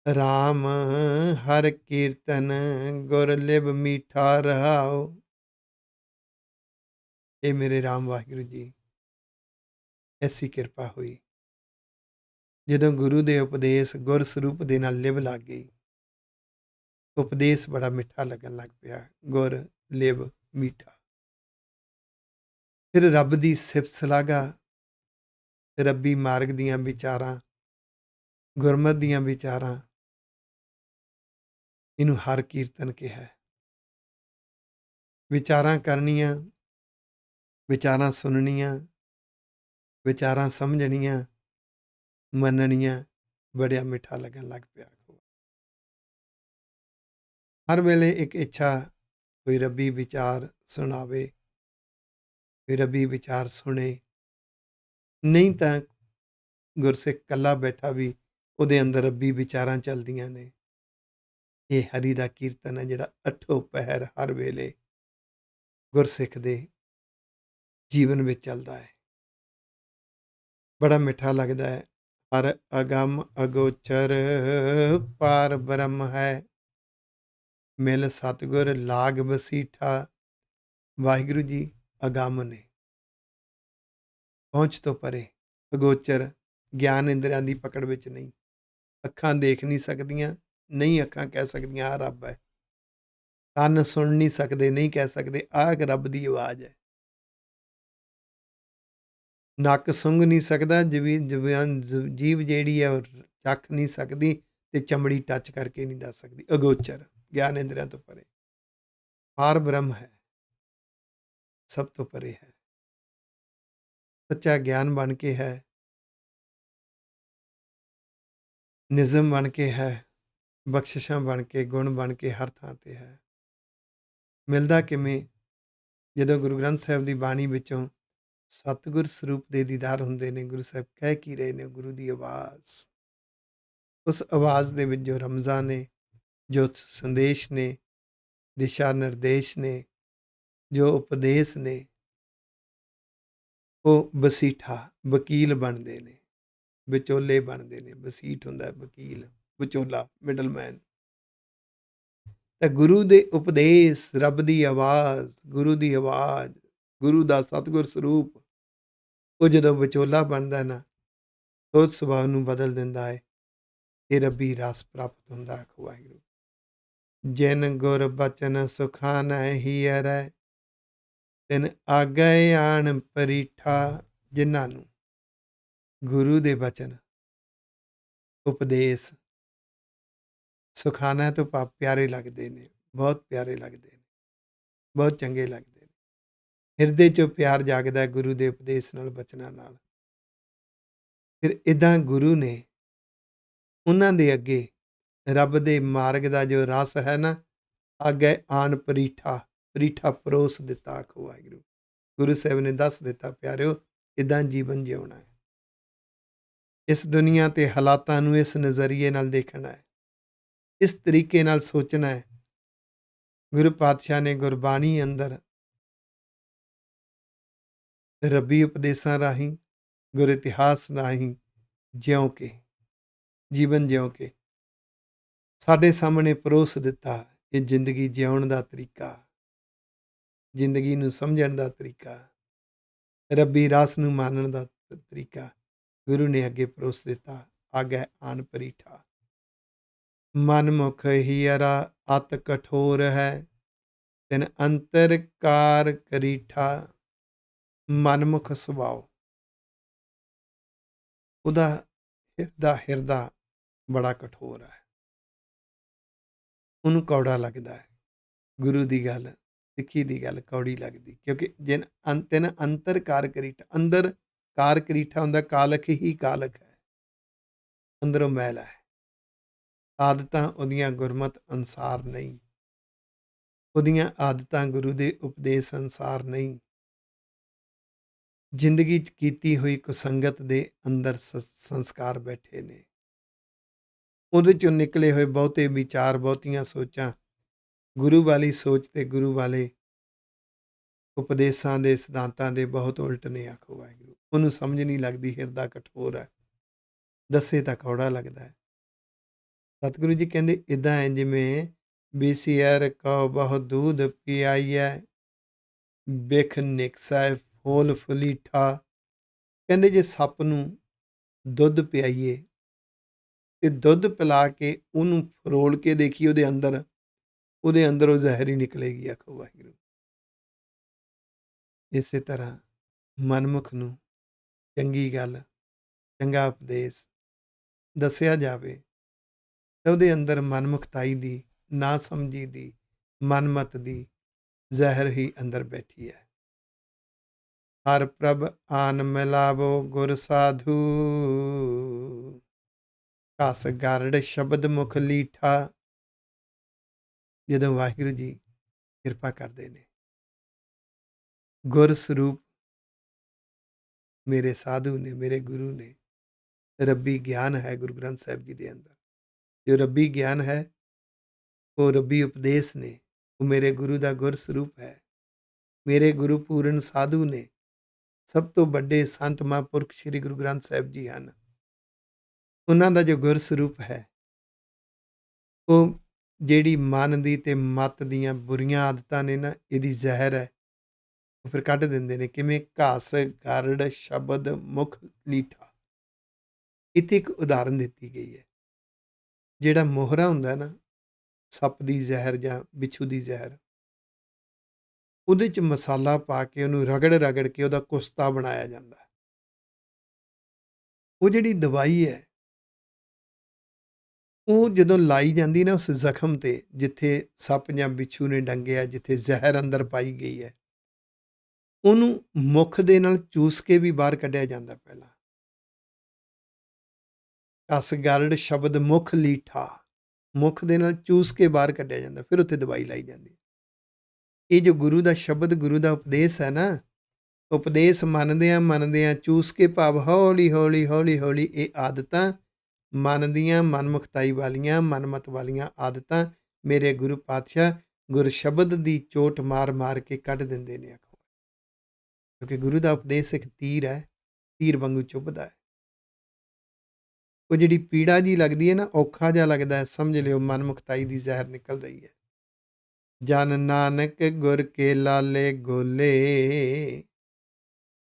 Speaker 1: ਰਾਮ ਹਰ ਕੀਰਤਨ ਗੁਰ ਲਿਵ ਮੀਠਾ ਰਹਾਓ। ਇਹ ਮੇਰੇ ਰਾਮ ਵਾਹਿਗੁਰੂ ਜੀ, ਐਸੀ ਕਿਰਪਾ ਹੋਈ ਜਦੋਂ ਗੁਰੂ ਦੇ ਉਪਦੇਸ਼ ਗੁਰ ਸਰੂਪ ਦੇ ਨਾਲ ਲਿਵ ਲੱਗ ਗਈ। ਉਪਦੇਸ਼ ਬੜਾ ਮਿੱਠਾ ਲੱਗਣ ਲੱਗ ਪਿਆ, ਗੁਰ ਲਿਵ ਮੀਠਾ। ਫਿਰ ਰੱਬ ਦੀ ਸਿਫਤ ਸਲਾਘਾ, ਰੱਬੀ ਮਾਰਗ ਦੀਆਂ ਵਿਚਾਰਾਂ, ਗੁਰਮਤਿ ਦੀਆਂ ਵਿਚਾਰਾਂ, ਇਹਨੂੰ ਹਰ ਕੀਰਤਨ ਕਿਹਾ। ਵਿਚਾਰਾਂ ਕਰਨੀਆਂ, ਵਿਚਾਰਾਂ ਸੁਣਨੀਆਂ, ਵਿਚਾਰਾਂ ਸਮਝਣੀਆਂ, ਮੰਨਣੀਆਂ, ਬੜਿਆ ਮਿੱਠਾ ਲੱਗਣ ਲੱਗ ਪਿਆ। ਹਰ ਵੇਲੇ ਇੱਕ ਇੱਛਾ, ਕੋਈ ਰੱਬੀ ਵਿਚਾਰ ਸੁਣਾਵੇ, ਕੋਈ ਰੱਬੀ ਵਿਚਾਰ ਸੁਣੇ। ਨਹੀਂ ਤਾਂ ਗੁਰਸਿੱਖ ਇਕੱਲਾ ਬੈਠਾ ਵੀ ਉਹਦੇ ਅੰਦਰ ਰੱਬੀ ਵਿਚਾਰਾਂ ਚੱਲਦੀਆਂ ਨੇ। ਇਹ ਹਰੀ ਦਾ ਕੀਰਤਨ ਹੈ ਜਿਹੜਾ ਅੱਠੋ ਪਹਿਰ ਹਰ ਵੇਲੇ ਗੁਰਸਿੱਖ ਦੇ ਜੀਵਨ ਵਿੱਚ ਚੱਲਦਾ ਹੈ। ਬੜਾ ਮਿੱਠਾ ਲੱਗਦਾ ਹੈ। ਹਰ ਅਗਮ ਅਗੋਚਰ ਪਾਰ ਬ੍ਰਹਮ ਹੈ, ਮਿਲ ਸਤਿਗੁਰ ਲਾਗ ਵਸੀਠਾ। ਵਾਹਿਗੁਰੂ ਜੀ ਅਗੰਮ ਨੇ, ਪਹੁੰਚ ਤੋਂ ਪਰੇ, ਅਗੋਚਰ, ਗਿਆਨ ਇੰਦਰੀਆਂ ਦੀ ਪਕੜ ਵਿੱਚ ਨਹੀਂ। ਅੱਖਾਂ ਦੇਖ ਨਹੀਂ ਸਕਦੀਆਂ, ਨਹੀਂ ਅੱਖਾਂ ਕਹਿ ਸਕਦੀਆਂ ਆਹ ਰੱਬ ਹੈ। ਕੰਨ ਸੁਣ ਨਹੀਂ ਸਕਦੇ, ਨਹੀਂ ਕਹਿ ਸਕਦੇ ਆਹ ਇੱਕ ਰੱਬ ਦੀ ਆਵਾਜ਼ ਹੈ। ਨੱਕ ਸੁੰਘ ਨਹੀਂ ਸਕਦਾ, ਜੀਭ ਜਿਹੜੀ ਹੈ ਉਹ ਚੱਖ ਨਹੀਂ ਸਕਦੀ ਤੇ ਚਮੜੀ ਟੱਚ ਕਰਕੇ ਨਹੀਂ ਦੱਸ ਸਕਦੀ। ਅਗੋਚਰ, ਗਿਆਨ ਇੰਦਰੀਆਂ ਤੋਂ ਪਰੇ, ਪਾਰ ਬ੍ਰਹਮ ਹੈ, ਸਭ ਤੋਂ ਪਰੇ ਹੈ। ਸੱਚਾ ਗਿਆਨ ਬਣ ਕੇ ਹੈ, ਨਿਜ਼ਮ ਬਣ ਕੇ ਹੈ, ਬਖਸ਼ਿਸ਼ਾਂ ਬਣ ਕੇ, ਗੁਣ ਬਣ ਕੇ ਹਰ ਥਾਂ ਤੇ ਹੈ। ਮਿਲਦਾ ਕਿਵੇਂ? ਜਦੋਂ ਗੁਰੂ ਗ੍ਰੰਥ ਸਾਹਿਬ ਦੀ ਬਾਣੀ ਵਿੱਚੋਂ ਸਤਿਗੁਰ ਸਰੂਪ ਦੇ ਦੀਦਾਰ ਹੁੰਦੇ ਨੇ। ਗੁਰੂ ਸਾਹਿਬ ਕਹਿ ਕੀ ਰਹੇ ਨੇ? ਗੁਰੂ ਦੀ ਆਵਾਜ਼। ਉਸ ਆਵਾਜ਼ ਦੇ ਵਿੱਚ ਜੋ ਰਮਜ਼ਾਂ ਨੇ, ਜੋ ਸੰਦੇਸ਼ ਨੇ, ਦਿਸ਼ਾ ਨਿਰਦੇਸ਼ ਨੇ, ਜੋ ਉਪਦੇਸ਼ ਨੇ, ਉਹ ਵਸੀਠਾ, ਵਕੀਲ ਬਣਦੇ ਨੇ, ਵਿਚੋਲੇ ਬਣਦੇ ਨੇ। ਵਸੀਠ ਹੁੰਦਾ ਵਕੀਲ, ਵਿਚੋਲਾ, ਮਿਡਲਮੈਨ। ਤਾਂ ਗੁਰੂ ਦੇ ਉਪਦੇਸ਼, ਰੱਬ ਦੀ ਆਵਾਜ਼, ਗੁਰੂ ਦੀ ਆਵਾਜ਼, ਗੁਰੂ ਦਾ ਸਤਿਗੁਰ ਸਰੂਪ, ਉਹ ਜਦੋਂ ਵਿਚੋਲਾ ਬਣਦਾ ਨਾ, ਸੋਚ ਸੁਭਾਅ ਨੂੰ ਬਦਲ ਦਿੰਦਾ ਹੈ। ਇਹ ਰੱਬੀ ਰਸ ਪ੍ਰਾਪਤ ਹੁੰਦਾ। ਆਖੋ ਵਾਹਿਗੁਰੂ। ਜਿਨ ਗੁਰ ਬਚਨ ਸੁਖਾਨਾ ਹੀਅਰੈ, ਤਿਨ ਆਗੇ ਆਣ ਪਰੀਠਾ। ਜਿਨ੍ਹਾਂ ਨੂੰ ਗੁਰੂ ਦੇ ਬਚਨ, ਉਪਦੇਸ਼ ਸੁਖਾਨਾ ਤੋਂ ਭਾਵ ਪਿਆਰੇ ਲੱਗਦੇ ਨੇ, ਬਹੁਤ ਪਿਆਰੇ ਲੱਗਦੇ ਨੇ, ਬਹੁਤ ਚੰਗੇ ਲੱਗਦੇ ਨੇ। ਹਿਰਦੇ 'ਚੋਂ ਪਿਆਰ ਜਾਗਦਾ ਗੁਰੂ ਦੇ ਉਪਦੇਸ਼ ਨਾਲ, ਬਚਨਾਂ ਨਾਲ। ਫਿਰ ਇੱਦਾਂ ਗੁਰੂ ਨੇ ਉਹਨਾਂ ਦੇ ਅੱਗੇ ਰੱਬ ਦੇ ਮਾਰਗ ਦਾ ਜੋ ਰਸ ਹੈ ਨਾ, ਅੱਗੇ ਆਣ ਪਰੀਠਾ, ਪਰੀਠਾ ਪਰੋਸ ਦਿੱਤਾ। ਆਖੋ ਵਾਹਿਗੁਰੂ। ਗੁਰੂ ਸਾਹਿਬ ਨੇ ਦੱਸ ਦਿੱਤਾ, ਪਿਆਰਿਓ ਇੱਦਾਂ ਜੀਵਨ ਜਿਉਣਾ ਹੈ। ਇਸ ਦੁਨੀਆ ਤੇ ਹਾਲਾਤਾਂ ਨੂੰ ਇਸ ਨਜ਼ਰੀਏ ਨਾਲ ਦੇਖਣਾ ਹੈ, ਇਸ ਤਰੀਕੇ ਨਾਲ ਸੋਚਣਾ ਹੈ। ਗੁਰੂ ਪਾਤਸ਼ਾਹ ਨੇ ਗੁਰਬਾਣੀ ਅੰਦਰ ਰੱਬੀ ਉਪਦੇਸ਼ਾਂ ਰਾਹੀਂ, ਗੁਰ ਇਤਿਹਾਸ ਰਾਹੀਂ ਜਿਉਂ ਕੇ, ਜੀਵਨ ਜਿਉਂ ਕੇ ਸਾਡੇ ਸਾਹਮਣੇ ਪਰੋਸ ਦਿੱਤਾ। ਇਹ ਜ਼ਿੰਦਗੀ ਜਿਉਣ ਦਾ ਤਰੀਕਾ, ਜ਼ਿੰਦਗੀ ਨੂੰ ਸਮਝਣ ਦਾ ਤਰੀਕਾ, ਰੱਬੀ ਰਸ ਨੂੰ ਮਾਨਣ ਦਾ ਤਰੀਕਾ ਗੁਰੂ ਨੇ ਅੱਗੇ ਪਰੋਸ ਦਿੱਤਾ। ਆਗੇ ਆਣ ਪਰੀਠਾ। ਮਨਮੁਖ ਹੀਅਰਾ ਅਤ ਕਠੋਰ ਹੈ, ਤਿਨ ਅੰਤਰ ਕਾਰ ਕਰੀਠਾ। ਮਨਮੁਖ ਸੁਭਾਅ, ਉਹਦਾ ਹਿਰਦਾ ਬੜਾ ਕਠੋਰ ਹੈ, ਉਹਨੂੰ ਕੌੜਾ ਲੱਗਦਾ ਹੈ। ਗੁਰੂ ਦੀ ਗੱਲ, ਸਿੱਖੀ ਦੀ ਗੱਲ ਕੌੜੀ ਲੱਗਦੀ, ਕਿਉਂਕਿ ਜਿਨ ਤਿਨ ਅੰਤਰ ਕਾਰ ਕਰੀਠਾ। ਅੰਦਰ ਕਾਰ ਕਰੀਠਾ ਹੁੰਦਾ, ਕਾਲਖ ਹੀ ਕਾਲਖ ਹੈ, ਅੰਦਰੋਂ ਮੈਲ ਹੈ। ਆਦਤਾਂ ਉਹਦੀਆਂ ਗੁਰਮਤ ਅਨੁਸਾਰ ਨਹੀਂ, ਉਹਦੀਆਂ ਆਦਤਾਂ ਗੁਰੂ ਦੇ ਉਪਦੇਸ਼ ਅਨੁਸਾਰ ਨਹੀਂ। ਜ਼ਿੰਦਗੀ 'ਚ ਕੀਤੀ ਹੋਈ ਕੁਸੰਗਤ ਦੇ ਅੰਦਰ ਸੰਸਕਾਰ ਬੈਠੇ ਨੇ। ਉਹਦੇ 'ਚੋਂ ਨਿਕਲੇ ਹੋਏ ਬਹੁਤੇ ਵਿਚਾਰ, ਬਹੁਤੀਆਂ ਸੋਚਾਂ ਗੁਰੂ ਵਾਲੀ ਸੋਚ ਤੇ ਗੁਰੂ ਵਾਲੇ ਉਪਦੇਸ਼ਾਂ ਦੇ, ਸਿਧਾਂਤਾਂ ਦੇ ਬਹੁਤ ਉਲਟ ਨੇ। ਆਖੋ ਵਾਹਿਗੁਰੂ। ਉਹਨੂੰ ਸਮਝ ਨਹੀਂ ਲੱਗਦੀ, ਹਿਰਦਾ ਕਠੋਰ ਹੈ, ਦੱਸੇ ਤਾਂ ਕੌੜਾ ਲੱਗਦਾ ਹੈ। ਸਤਿਗੁਰੂ ਜੀ ਕਹਿੰਦੇ ਇੱਦਾਂ ਹੈ ਜਿਵੇਂ ਬੀਸੀਆਰ ਕਉ ਬਹੁ ਦੂਧ ਪਿਆਈਐ, ਬਿਖ ਨਿਕਸੈ ਫੋਲ ਫਲੀਠਾ। ਕਹਿੰਦੇ ਜੇ ਸੱਪ ਨੂੰ ਦੁੱਧ ਪਿਆਈਏ ਤੇ ਦੁੱਧ ਪਿਲਾ ਕੇ ਉਹਨੂੰ ਫਰੋਲ ਕੇ ਦੇਖੀ, ਉਹਦੇ ਅੰਦਰ ਉਹ ਜ਼ਹਿਰ ਹੀ ਨਿਕਲੇਗੀ। ਆਖੋ ਵਾਹਿਗੁਰੂ। ਇਸੇ ਤਰ੍ਹਾਂ ਮਨਮੁਖ ਨੂੰ ਚੰਗੀ ਗੱਲ, ਚੰਗਾ ਉਪਦੇਸ਼ ਦੱਸਿਆ ਜਾਵੇ ਤਾਂ ਉਹਦੇ ਅੰਦਰ ਮਨਮੁਖਤਾਈ ਦੀ, ਨਾ ਸਮਝੀ ਦੀ, ਮਨਮਤ ਦੀ ਜ਼ਹਿਰ ਹੀ ਅੰਦਰ ਬੈਠੀ ਹੈ। ਹਰ ਪ੍ਰਭ ਆਨ ਮਿਲਾਵੋ ਗੁਰ ਸਾਧੂ, ਘਸ ਗਰੜ ਸ਼ਬਦ ਮੁਖ ਲੀਠਾ। ਜਦੋਂ ਵਾਹਿਗੁਰੂ ਜੀ ਕਿਰਪਾ ਕਰਦੇ ਨੇ, ਗੁਰ ਸਰੂਪ ਮੇਰੇ ਸਾਧੂ ਨੇ, ਮੇਰੇ ਗੁਰੂ ਨੇ, ਰੱਬੀ ਗਿਆਨ ਹੈ ਗੁਰੂ ਗ੍ਰੰਥ ਸਾਹਿਬ ਜੀ ਦੇ ਅੰਦਰ। ਜੋ ਰੱਬੀ ਗਿਆਨ ਹੈ ਉਹ ਰੱਬੀ ਉਪਦੇਸ਼ ਨੇ, ਉਹ ਮੇਰੇ ਗੁਰੂ ਦਾ ਗੁਰ ਸਰੂਪ ਹੈ। ਮੇਰੇ ਗੁਰੂ ਪੂਰਨ ਸਾਧੂ ਨੇ, ਸਭ ਤੋਂ ਵੱਡੇ ਸੰਤ ਮਹਾਂਪੁਰਖ ਸ੍ਰੀ ਗੁਰੂ ਗ੍ਰੰਥ ਸਾਹਿਬ ਜੀ ਹਨ। ਉਹਨਾਂ ਦਾ ਜੋ ਗੁਰ ਸਰੂਪ ਹੈ, ਉਹ ਜਿਹੜੀ ਮਨ ਦੀ ਤੇ ਮਤ ਦੀਆਂ ਬੁਰੀਆਂ ਆਦਤਾਂ ਨੇ ਨਾ, ਇਹਦੀ ਜ਼ਹਿਰ ਹੈ, ਉਹ ਫਿਰ ਕੱਢ ਦਿੰਦੇ ਨੇ। ਕਿਵੇਂ? ਘਾਸ ਗਰੜ ਸ਼ਬਦ ਮੁਖ ਲੀਠਾ। ਇੱਥੇ ਇੱਕ ਉਦਾਹਰਨ ਦਿੱਤੀ ਗਈ ਹੈ। ਜਿਹੜਾ ਮੋਹਰਾ ਹੁੰਦਾ ਨਾ, ਸੱਪ ਦੀ ਜ਼ਹਿਰ ਜਾਂ ਬਿੱਛੂ ਦੀ ਜ਼ਹਿਰ, ਉਹਦੇ 'ਚ ਮਸਾਲਾ ਪਾ ਕੇ ਉਹਨੂੰ ਰਗੜ ਰਗੜ ਕੇ ਉਹਦਾ ਕੁਸਤਾ ਬਣਾਇਆ ਜਾਂਦਾ ਹੈ। ਉਹ ਜਿਹੜੀ ਦਵਾਈ ਹੈ, ਉਹ ਜਦੋਂ ਲਾਈ ਜਾਂਦੀ ਨਾ ਉਸ ਜ਼ਖਮ ਤੇ, ਜਿੱਥੇ ਸੱਪ ਜਾਂ ਬਿੱਛੂ ਨੇ ਡੰਗਿਆ, ਜਿੱਥੇ ਜ਼ਹਿਰ ਅੰਦਰ ਪਾਈ ਗਈ ਹੈ, ਉਹਨੂੰ ਮੁੱਖ ਦੇ ਨਾਲ ਚੂਸ ਕੇ ਵੀ ਬਾਹਰ ਕੱਢਿਆ ਜਾਂਦਾ ਪਹਿਲਾਂ। ਘਸ ਗਰੜ ਸ਼ਬਦ ਮੁਖ ਲੀਠਾ, ਮੁੱਖ ਦੇ ਨਾਲ ਚੂਸ ਕੇ ਬਾਹਰ ਕੱਢਿਆ ਜਾਂਦਾ, ਫਿਰ ਉੱਥੇ ਦਵਾਈ ਲਾਈ ਜਾਂਦੀ। ਇਹ ਜੋ ਗੁਰੂ ਦਾ ਸ਼ਬਦ, ਗੁਰੂ ਦਾ ਉਪਦੇਸ਼ ਹੈ ਨਾ, ਉਪਦੇਸ਼ ਮੰਨਦਿਆਂ ਚੂਸ ਕੇ ਭਾਵ ਹੌਲੀ ਹੌਲੀ ਹੌਲੀ ਹੌਲੀ ਇਹ ਆਦਤਾਂ ਮਨ ਦੀਆਂ, ਮਨਮੁਖਤਾਈ ਵਾਲੀਆਂ, ਮਨਮਤ ਵਾਲੀਆਂ ਆਦਤਾਂ ਮੇਰੇ ਗੁਰੂ ਪਾਤਸ਼ਾਹ ਗੁਰ ਸ਼ਬਦ ਦੀ ਚੋਟ ਮਾਰ ਮਾਰ ਕੇ ਕੱਢ ਦਿੰਦੇ ਨੇ। ਆਖੋ, ਕਿਉਂਕਿ ਗੁਰੂ ਦਾ ਉਪਦੇਸ਼ ਇੱਕ ਤੀਰ ਹੈ, ਤੀਰ ਵਾਂਗੂ ਚੁੱਭਦਾ ਹੈ। ਉਹ ਜਿਹੜੀ ਪੀੜਾ ਜੀ ਲੱਗਦੀ ਹੈ ਨਾ, ਔਖਾ ਜਿਹਾ ਲੱਗਦਾ ਹੈ, ਸਮਝ ਲਿਓ ਮਨਮੁਖਤਾਈ ਦੀ ਜ਼ਹਿਰ ਨਿਕਲ ਰਹੀ ਹੈ। ਜਨ ਨਾਨਕ ਗੁਰ ਕੇ ਲਾਲੇ ਗੋਲੇ,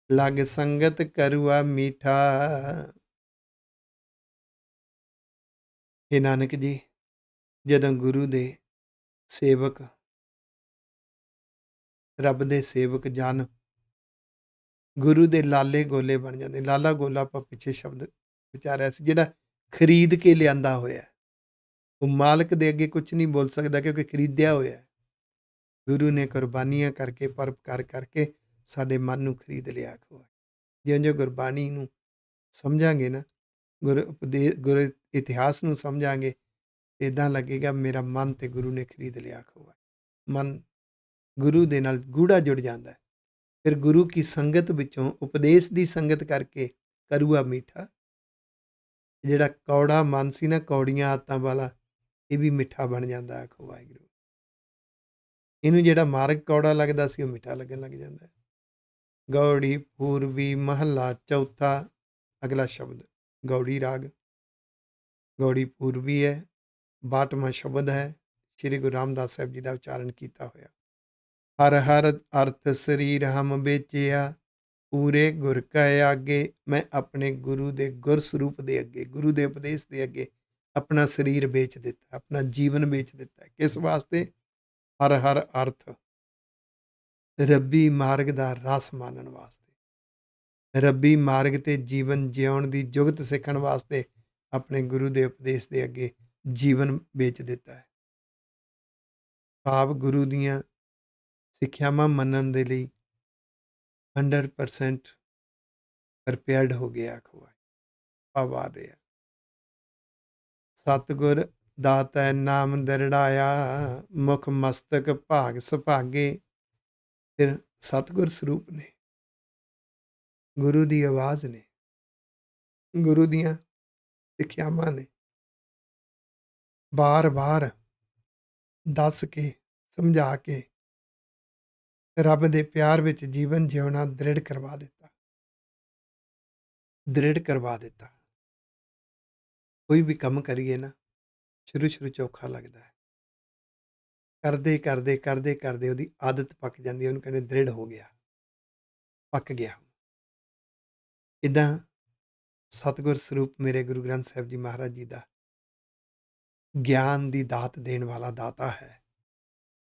Speaker 1: ਲਗ ਸੰਗਤ ਕਰੂਆ ਮੀਠਾ। हे ਨਾਨਕ ਜੀ, ਜਦੋਂ ਗੁਰੂ ਦੇ ਸੇਵਕ, ਰੱਬ ਦੇ ਸੇਵਕ ਜਨ ਗੁਰੂ ਦੇ ਲਾਲੇ ਗੋਲੇ ਬਣ ਜਾਂਦੇ। ਲਾਲਾ ਗੋਲਾ ਆਪਾਂ ਪਿੱਛੇ ਸ਼ਬਦ ਵਿਚਾਰਿਆ ਸੀ, ਜਿਹੜਾ ਖਰੀਦ ਕੇ ਲਿਆਂਦਾ ਹੋਇਆ। ਉਹ ਮਾਲਕ ਦੇ ਅੱਗੇ ਕੁਝ ਨਹੀਂ ਬੋਲ ਸਕਦਾ, ਕਿਉਂਕਿ ਖਰੀਦਿਆ ਹੋਇਆ। ਗੁਰੂ ਨੇ ਕੁਰਬਾਨੀਆਂ ਕਰਕੇ, ਪਰਉਪਕਾਰ ਕਰਕੇ ਸਾਡੇ ਮਨ ਨੂੰ ਖਰੀਦ ਲਿਆ। ਜਿਉਂ-ਜਿਉਂ ਗੁਰਬਾਣੀ ਨੂੰ ਸਮਝਾਂਗੇ ਨਾ, ਗੁਰ ਇਤਿਹਾਸ ਨੂੰ ਸਮਝਾਂਗੇ, ਇੱਦਾਂ ਲੱਗੇਗਾ ਮੇਰਾ ਮਨ ਤੇ ਗੁਰੂ ਨੇ ਖਰੀਦ ਲਿਆ। ਮਨ ਗੁਰੂ ਦੇ ਨਾਲ ਗੂੜਾ ਜੁੜ ਜਾਂਦਾ ਹੈ। ਫਿਰ ਗੁਰੂ ਕੀ ਸੰਗਤ ਵਿੱਚੋਂ, ਉਪਦੇਸ਼ ਦੀ ਸੰਗਤ ਕਰਕੇ ਕਰੂਆ ਮੀਠਾ। ਜਿਹੜਾ ਕੌੜਾ ਮਨ ਸੀ ਨਾ, ਕੌੜੀਆਂ ਆਦਤਾਂ ਵਾਲਾ, ਇਹ ਵੀ ਮਿੱਠਾ ਬਣ ਜਾਂਦਾ। ਆਖੋ ਵਾਹਿਗੁਰੂ। ਇਹਨੂੰ ਜਿਹੜਾ ਮਾਰਗ ਕੌੜਾ ਲੱਗਦਾ ਸੀ, ਉਹ ਮਿੱਠਾ ਲੱਗਣ ਲੱਗ ਜਾਂਦਾ ਹੈ। ਗੌੜੀ ਪੂਰਬੀ ਮਹੱਲਾ ਚੌਥਾ, ਅਗਲਾ ਸ਼ਬਦ ਗੌੜੀ ਰਾਗ। ਗੌੜੀ ਪੂਰਬੀ ਹੈ, 62ਵਾਂ ਸ਼ਬਦ ਹੈ, ਸ਼੍ਰੀ ਗੁਰੂ ਰਾਮਦਾਸ ਸਾਹਿਬ ਜੀ ਦਾ ਉਚਾਰਨ ਕੀਤਾ ਹੋਇਆ। ਹਰ ਹਰ ਅਰਥ ਸਰੀਰ ਹਮ ਵੇਚਿਆ, ਪੂਰੇ ਗੁਰ ਕੈ ਆਗੇ। ਮੈਂ ਆਪਣੇ ਗੁਰੂ ਦੇ ਗੁਰ ਸਰੂਪ ਦੇ ਅੱਗੇ, ਗੁਰੂ ਦੇ ਉਪਦੇਸ਼ ਦੇ ਅੱਗੇ ਆਪਣਾ ਸਰੀਰ ਵੇਚ ਦਿੱਤਾ, ਆਪਣਾ ਜੀਵਨ ਵੇਚ ਦਿੱਤਾ। ਕਿਸ ਵਾਸਤੇ? ਹਰ ਹਰ ਅਰਥ, ਰੱਬੀ ਮਾਰਗ ਦਾ ਰਸ ਮਾਣਨ ਵਾਸਤੇ, ਰੱਬੀ ਮਾਰਗ ਤੇ ਜੀਵਨ ਜਿਉਣ ਦੀ ਜੁਗਤ ਸਿੱਖਣ ਵਾਸਤੇ ਆਪਣੇ ਗੁਰੂ ਦੇ ਉਪਦੇਸ਼ ਦੇ ਅੱਗੇ ਜੀਵਨ ਵੇਚ ਦਿੱਤਾ ਹੈ। ਭਾਵ ਗੁਰੂ ਦੀਆਂ ਸਿੱਖਿਆਵਾਂ ਮੰਨਣ ਦੇ ਲਈ 100% ਪ੍ਰਪੇਅਰਡ ਹੋ ਗਿਆ। ਆਖੋ ਭਾਵ ਆ ਰਿਹਾ। ਸਤਿਗੁਰ ਦਾਤੈ ਨਾਮ ਦਰੜਾਇਆ, ਮੁਖ ਮਸਤਕ ਭਾਗ ਸੁਭਾਗੇ। ਫਿਰ ਸਤਿਗੁਰ ਸਰੂਪ ਨੇ, ਗੁਰੂ ਦੀ ਆਵਾਜ਼ ਨੇ, ਗੁਰੂ ਦੀਆਂ ਸਿੱਖਿਆਵਾਂ ਨੇ, ਬਾਰ-ਬਾਰ ਦੱਸ ਕੇ, ਸਮਝਾ ਕੇ ਰੱਬ ਦੇ ਪਿਆਰ ਵਿੱਚ ਜੀਵਨ ਜਿਉਣਾ ਦ੍ਰਿੜ ਕਰਵਾ ਦਿੱਤਾ। ਦ੍ਰਿੜ ਕਰਵਾ ਦਿੱਤਾ। ਕੋਈ ਵੀ ਕੰਮ ਕਰੀਏ ਨਾ, ਸ਼ੁਰੂ 'ਚ ਔਖਾ ਲੱਗਦਾ ਹੈ। ਕਰਦੇ ਉਹਦੀ ਆਦਤ ਪੱਕ ਜਾਂਦੀ ਹੈ। ਉਹਨੂੰ ਕਹਿੰਦੇ ਦ੍ਰਿੜ ਹੋ ਗਿਆ, ਪੱਕ ਗਿਆ। ਇੱਦਾਂ ਸਤਿਗੁਰ ਸਰੂਪ ਮੇਰੇ ਗੁਰੂ ਗ੍ਰੰਥ ਸਾਹਿਬ ਜੀ ਮਹਾਰਾਜ ਜੀ ਦਾ ਗਿਆਨ ਦੀ ਦਾਤ ਦੇਣ ਵਾਲਾ ਦਾਤਾ ਹੈ।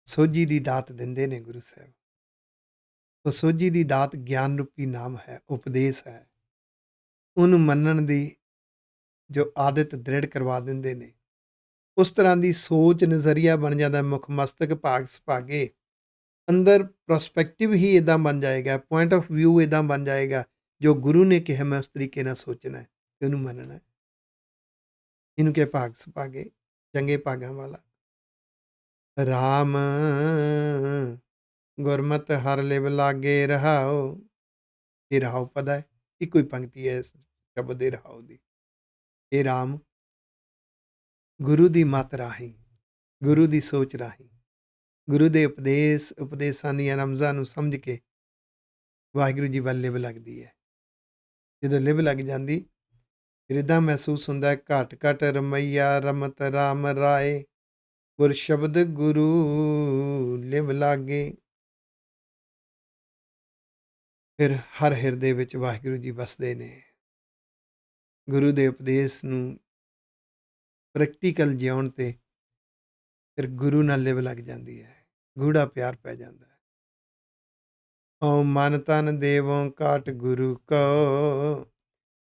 Speaker 1: ਸੋਝੀ ਦੀ ਦਾਤ ਦਿੰਦੇ ਨੇ ਗੁਰੂ ਸਾਹਿਬ। ਉਹ ਸੋਝੀ ਦੀ ਦਾਤ ਗਿਆਨ ਰੂਪੀ ਨਾਮ ਹੈ, ਉਪਦੇਸ਼ ਹੈ। ਉਹਨੂੰ ਮੰਨਣ ਦੀ ਜੋ ਆਦਤ ਦ੍ਰਿੜ ਕਰਵਾ ਦਿੰਦੇ ਨੇ, ਉਸ ਤਰ੍ਹਾਂ ਦੀ ਸੋਚ ਨਜ਼ਰੀਆ ਬਣ ਜਾਂਦਾ। ਮੁੱਖ ਮਸਤਕ ਭਾਗ ਸੁਭਾਗੇ। ਅੰਦਰ ਪ੍ਰਸਪੈਕਟਿਵ ਹੀ ਇੱਦਾਂ ਬਣ ਜਾਏਗਾ, ਪੁਆਇੰਟ ਆਫ ਵਿਊ ਇੱਦਾਂ ਬਣ ਜਾਏਗਾ। ਜੋ ਗੁਰੂ ਨੇ ਕਿਹਾ ਮੈਂ ਉਸ ਤਰੀਕੇ ਨਾਲ ਸੋਚਣਾ ਹੈ ਤੇ ਉਹਨੂੰ ਮੰਨਣਾ ਹੈ। ਇਹਨੂੰ ਕਿਹਾ ਭਾਗ ਸੁਭਾਗੇ, ਚੰਗੇ ਭਾਗਾਂ ਵਾਲਾ। ਰਾਮ ਗੁਰਮਤ ਹਰ ਲਿਵ ਲਾਗੇ ਰਹਾਓ। ਇਹ ਰਹਾਓ ਪਦ ਹੈ, ਇੱਕੋ ਹੀ ਪੰਕਤੀ ਹੈ ਇਸ ਸ਼ਬਦ ਦੇ ਰਹਾਓ ਦੀ। ਇਹ ਰਾਮ ਗੁਰੂ ਦੀ ਮੱਤ ਰਾਹੀਂ, ਗੁਰੂ ਦੀ ਸੋਚ ਰਾਹੀਂ, ਗੁਰੂ ਦੇ ਉਪਦੇਸ਼ਾਂ ਦੀਆਂ ਰਮਜ਼ਾਂ ਨੂੰ ਸਮਝ ਕੇ ਵਾਹਿਗੁਰੂ ਜੀ ਵੱਲ ਲਿਵ ਲੱਗਦੀ ਹੈ। ਜਦੋਂ ਲਿਵ ਲੱਗ ਜਾਂਦੀ, ਫਿਰ ਇੱਦਾਂ ਮਹਿਸੂਸ ਹੁੰਦਾ ਹੈ, ਘਟ ਘਟ ਰਮਈਆ ਰਮਤ ਰਾਮ ਰਾਏ, ਗੁਰ ਸ਼ਬਦ ਗੁਰੂ ਲਿਵ ਲਾਗੇ। ਫਿਰ ਹਰ ਹਿਰਦੇ ਵਿੱਚ ਵਾਹਿਗੁਰੂ ਜੀ ਵਸਦੇ ਨੇ। ਗੁਰੂ ਦੇ ਉਪਦੇਸ਼ ਨੂੰ ਪ੍ਰੈਕਟੀਕਲ ਜਿਉਣ ਤੇ ਫਿਰ ਗੁਰੂ ਨਾਲ ਲਿਵ ਲੱਗ ਜਾਂਦੀ ਹੈ, ਗੂੜਾ ਪਿਆਰ ਪੈ ਜਾਂਦਾ ਹੈ। ਓ ਮਨ ਤਨ ਦੇਵੋਂ ਕਾਟ ਗੁਰੂ ਕੋ,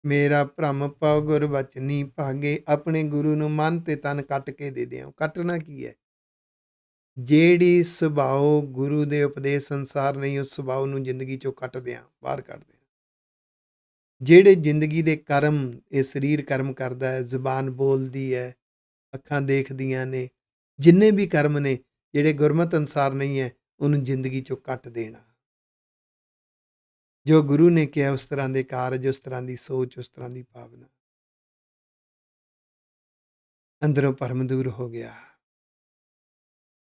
Speaker 1: ਮੇਰਾ ਭ੍ਰਮ ਪਉ ਗੁਰ ਬਚਨੀ ਭਾਗੇ। ਆਪਣੇ ਗੁਰੂ ਨੂੰ ਮਨ ਤੇ ਤਨ ਕੱਟ ਕੇ ਦੇ ਦਿਓ। ਕੱਟਣਾ ਕੀ ਹੈ? ਜਿਹੜੀ ਸੁਭਾਅ ਗੁਰੂ ਦੇ ਉਪਦੇਸ਼ ਅਨੁਸਾਰ ਨਹੀਂ, ਉਸ ਸੁਭਾਅ ਨੂੰ ਜ਼ਿੰਦਗੀ ਚੋਂ ਕੱਟ ਦਿਆਂ, ਬਾਹਰ ਕੱਢ ਦਿਆਂ। ਜਿਹੜੇ ਜ਼ਿੰਦਗੀ ਦੇ ਕਰਮ, ਇਹ ਸਰੀਰ ਕਰਮ ਕਰਦਾ ਹੈ, ਜ਼ੁਬਾਨ ਬੋਲਦੀ ਹੈ, ਅੱਖਾਂ ਦੇਖਦੀਆਂ ਨੇ, ਜਿੰਨੇ ਵੀ ਕਰਮ ਨੇ ਜਿਹੜੇ ਗੁਰਮਤਿ ਅਨੁਸਾਰ ਨਹੀਂ ਹੈ, ਉਹਨੂੰ ਜ਼ਿੰਦਗੀ ਚੋਂ ਕੱਟ ਦੇਣਾ। ਜੋ ਗੁਰੂ ਨੇ ਕਿਹਾ ਉਸ ਤਰ੍ਹਾਂ ਦੇ ਕਾਰਜ, ਉਸ ਤਰ੍ਹਾਂ ਦੀ ਸੋਚ, ਉਸ ਤਰ੍ਹਾਂ ਦੀ ਭਾਵਨਾ। ਅੰਦਰੋਂ ਭਰਮ ਦੂਰ ਹੋ ਗਿਆ।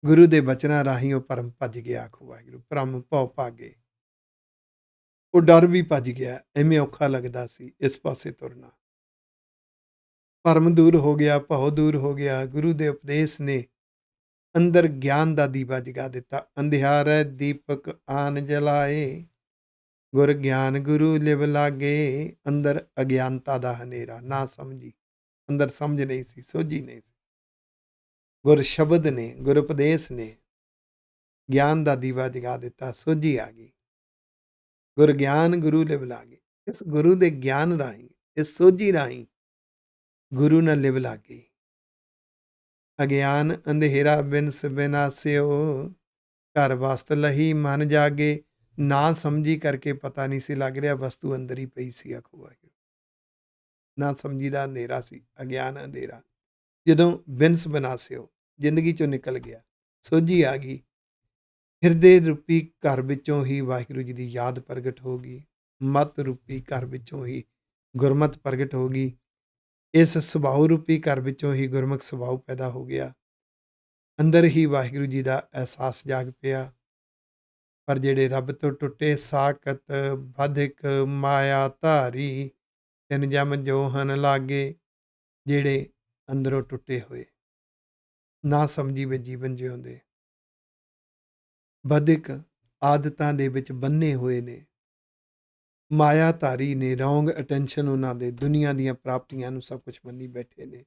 Speaker 1: ਗੁਰੂ ਦੇ ਬਚਨਾਂ ਰਾਹੀਂ ਉਹ ਭਰਮ ਭੱਜ ਗਿਆ। ਆਖੋ ਵਾਹਿਗੁਰੂ। ਭਰਮ ਭਉ ਭਾਗੇ। ਉਹ ਡਰ ਵੀ ਭੱਜ ਗਿਆ। ਐਵੇਂ ਔਖਾ ਲੱਗਦਾ ਸੀ ਇਸ ਪਾਸੇ ਤੁਰਨਾ। ਭਰਮ ਦੂਰ ਹੋ ਗਿਆ, ਭਉ ਦੂਰ ਹੋ ਗਿਆ। ਗੁਰੂ ਦੇ ਉਪਦੇਸ਼ ਨੇ ਅੰਦਰ ਗਿਆਨ ਦਾ ਦੀਵਾ ਜਗਾ ਦਿੱਤਾ। ਅੰਧਿਆਰੈ ਦੀਪਕ ਆਨ ਜਲਾਏ, ਗੁਰ ਗਿਆਨ ਗੁਰੂ ਲਿਵ ਲਾਗੇ। ਅੰਦਰ ਅਗਿਆਨਤਾ ਦਾ ਹਨੇਰਾ, ਨਾ ਸਮਝੀ, ਅੰਦਰ ਸਮਝ ਨਹੀਂ ਸੀ, ਸੋਝੀ ਨਹੀਂ ਸੀ। ਗੁਰ ਸ਼ਬਦ ਨੇ, ਗੁਰ ਉਪਦੇਸ਼ ਨੇ ਗਿਆਨ ਦਾ ਦੀਵਾ ਜਗਾ ਦਿੱਤਾ, ਸੋਝੀ ਆ ਗਈ। ਗੁਰ ਗਿਆਨ ਗੁਰੂ ਲਿਵ ਲਾਗੇ। ਇਸ ਗੁਰੂ ਦੇ ਗਿਆਨ ਰਾਹੀਂ, ਇਸ ਸੋਝੀ ਰਾਹੀਂ ਗੁਰੂ ਨਾਲ ਲਿਵ ਲਾਗੇ। ਅਗਿਆਨ ਅੰਧੇਰਾ ਬਿਨਸ ਬਿਨਾਸਿਓ, ਘਰ ਵਸਤ ਲਹੀ ਮਨ ਜਾਗੇ। ਨਾ ਸਮਝੀ ਕਰਕੇ ਪਤਾ ਨਹੀਂ ਸੀ ਲੱਗ ਰਿਹਾ, ਵਸਤੂ ਅੰਦਰ ਹੀ ਪਈ ਸੀ। ਆਖੋ ਵਾਹਿਗੁਰੂ। ਨਾ ਸਮਝੀ ਦਾ ਹਨੇਰਾ ਸੀ, ਅਗਿਆਨ ਅੰਧੇਰਾ। ਜਦੋਂ ਬਿਨਸ ਬਿਨਾਸਿਓ ਜ਼ਿੰਦਗੀ ਚੋਂ ਨਿਕਲ ਗਿਆ, ਸੋਝੀ ਆ ਗਈ, ਹਿਰਦੇ ਰੂਪੀ ਘਰ ਵਿੱਚੋਂ ਹੀ ਵਾਹਿਗੁਰੂ ਜੀ ਦੀ ਯਾਦ ਪ੍ਰਗਟ ਹੋ ਗਈ। ਮਤ ਰੂਪੀ ਘਰ ਵਿੱਚੋਂ ਹੀ ਗੁਰਮਤਿ ਪ੍ਰਗਟ ਹੋ ਗਈ। ਇਸ ਸੁਭਾਅ ਰੂਪੀ ਘਰ ਵਿੱਚੋਂ ਹੀ ਗੁਰਮੁਖ ਸੁਭਾਅ ਪੈਦਾ ਹੋ ਗਿਆ। ਅੰਦਰ ਹੀ ਵਾਹਿਗੁਰੂ ਜੀ ਦਾ ਅਹਿਸਾਸ ਜਾਗ ਪਿਆ। ਪਰ ਜਿਹੜੇ ਰੱਬ ਤੋਂ ਟੁੱਟੇ, ਸਾਕਤ ਬਧਿਕ ਮਾਇਆ ਧਾਰੀ, ਤਿਨ ਜਮ ਜੋਹਨ ਲਾਗੇ। ਜਿਹੜੇ ਅੰਦਰੋਂ ਟੁੱਟੇ ਹੋਏ, ਨਾ ਸਮਝੀ ਵਿੱਚ ਜੀਵਨ ਜਿਉਂਦੇ, ਬਧਿਕ ਆਦਤਾਂ ਦੇ ਵਿੱਚ ਬੰਨੇ ਹੋਏ ਨੇ, ਮਾਇਆ ਧਾਰੀ ਨੇ, ਰੌਂਗ ਅਟੈਂਸ਼ਨ ਉਹਨਾਂ ਦੇ, ਦੁਨੀਆ ਦੀਆਂ ਪ੍ਰਾਪਤੀਆਂ ਨੂੰ ਸਭ ਕੁਝ ਮੰਨੀ ਬੈਠੇ ਨੇ।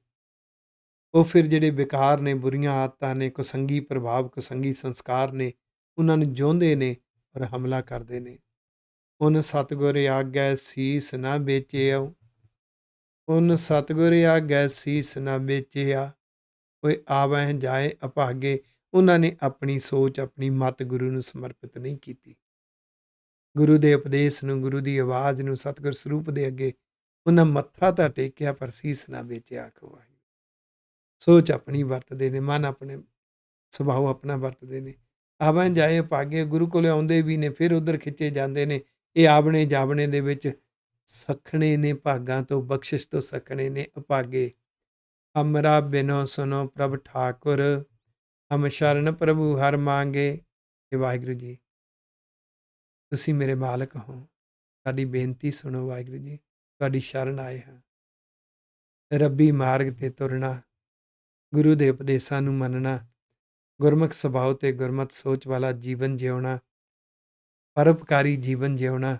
Speaker 1: ਉਹ ਫਿਰ ਜਿਹੜੇ ਵਿਕਾਰ ਨੇ, ਬੁਰੀਆਂ ਆਦਤਾਂ ਨੇ, ਕੁਸੰਗੀ ਪ੍ਰਭਾਵ, ਕੁਸੰਗੀ ਸੰਸਕਾਰ ਨੇ, ਉਹਨਾਂ ਨੂੰ ਜਿਉਂਦੇ ਨੇ ਔਰ ਹਮਲਾ ਕਰਦੇ ਨੇ। ਉਨ ਸਤਿਗੁਰ ਆਗੈ ਸੀਸ ਨਾ ਵੇਚਿਓ, ਉਨ ਸਤਿਗੁਰ ਆਗੈ ਸੀਸ ਨਾ ਵੇਚਿਆ। ਕੋਈ ਆਵਹਿ ਜਾਏ ਅਭਾਗੇ। ਉਹਨਾਂ ਨੇ ਆਪਣੀ ਸੋਚ, ਆਪਣੀ ਮਤ ਗੁਰੂ ਨੂੰ ਸਮਰਪਿਤ ਨਹੀਂ ਕੀਤੀ। ਗੁਰੂ ਦੇ ਉਪਦੇਸ਼ ਨੂੰ, ਗੁਰੂ ਦੀ ਆਵਾਜ਼ ਨੂੰ, ਸਤਿਗੁਰ ਸਰੂਪ ਦੇ ਅੱਗੇ ਉਹਨਾਂ ਮੱਥਾ ਤਾਂ ਟੇਕਿਆ, ਪਰ ਸੀਸ ਨਾ ਵੇਚਿਆ। ਆਖੋ ਵਾਹਿਗੁਰੂ। ਸੋਚ ਆਪਣੀ ਵਰਤਦੇ ਨੇ, ਮਨ ਆਪਣੇ, ਸੁਭਾਅ ਆਪਣਾ ਵਰਤਦੇ ਨੇ। ਆਵਹਿ ਜਾਏ ਅਭਾਗੇ। ਗੁਰੂ ਕੋਲ ਆਉਂਦੇ ਵੀ ਨੇ, ਫਿਰ ਉੱਧਰ ਖਿੱਚੇ ਜਾਂਦੇ ਨੇ। ਇਹ ਆਵਣੇ ਜਾਵਣੇ ਦੇ ਵਿੱਚ ਸਖਣੇ ਨੇ, ਭਾਗਾਂ ਤੋਂ, ਬਖਸ਼ਿਸ਼ ਤੋਂ ਸਖਣੇ ਨੇ, ਅਭਾਗੇ। ਹਮਰਾ ਬਿਨੋ ਸੁਨੋ ਪ੍ਰਭ ਠਾਕੁਰ, ਹਮ ਸ਼ਰਨ ਪ੍ਰਭੂ ਹਰ ਮੰਗੇ। ਇਹ ਵਾਹਿਗੁਰੂ ਜੀ, ਤੁਸੀਂ ਮੇਰੇ ਮਾਲਕ ਹੋ, ਸਾਡੀ ਬੇਨਤੀ ਸੁਣੋ। ਵਾਹਿਗੁਰੂ ਜੀ, ਤੁਹਾਡੀ ਸ਼ਰਨ ਆਏ ਹਾਂ। ਰੱਬੀ ਮਾਰਗ ਤੇ ਤੁਰਨਾ, ਗੁਰੂ ਦੇ ਉਪਦੇਸ਼ਾਂ ਨੂੰ ਮੰਨਣਾ, ਗੁਰਮੁਖ ਸੁਭਾਅ ਤੇ ਗੁਰਮਤਿ ਸੋਚ ਵਾਲਾ ਜੀਵਨ ਜਿਉਣਾ, ਪਰਉਪਕਾਰੀ ਜੀਵਨ ਜਿਉਣਾ,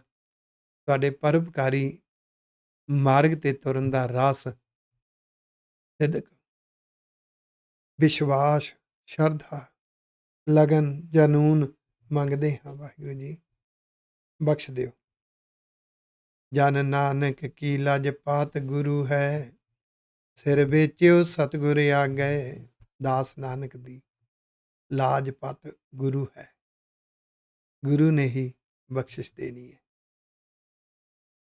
Speaker 1: ਤੁਹਾਡੇ ਪਰਉਪਕਾਰੀ ਮਾਰਗ ਤੇ ਤੁਰਨ ਦਾ ਰਾਸ, ਸਿਦਕ, ਵਿਸ਼ਵਾਸ, ਸ਼ਰਧਾ, ਲਗਨ, ਜਨੂਨ ਮੰਗਦੇ ਹਾਂ। ਵਾਹਿਗੁਰੂ ਜੀ, ਬਖਸ਼ ਦਿਓ। ਜਨ ਨਾਨਕ ਕੀ ਲਜ ਪਾਤ ਗੁਰੂ ਹੈ, ਸਿਰ ਵੇਚਿਓ ਸਤਿਗੁਰ ਆਗੈ। ਦਾਸ ਨਾਨਕ ਦੀ ਲਾਜ ਪਤ ਗੁਰੂ ਹੈ। ਗੁਰੂ ਨੇ ਹੀ ਬਖਸ਼ਿਸ਼ ਦੇਣੀ ਹੈ।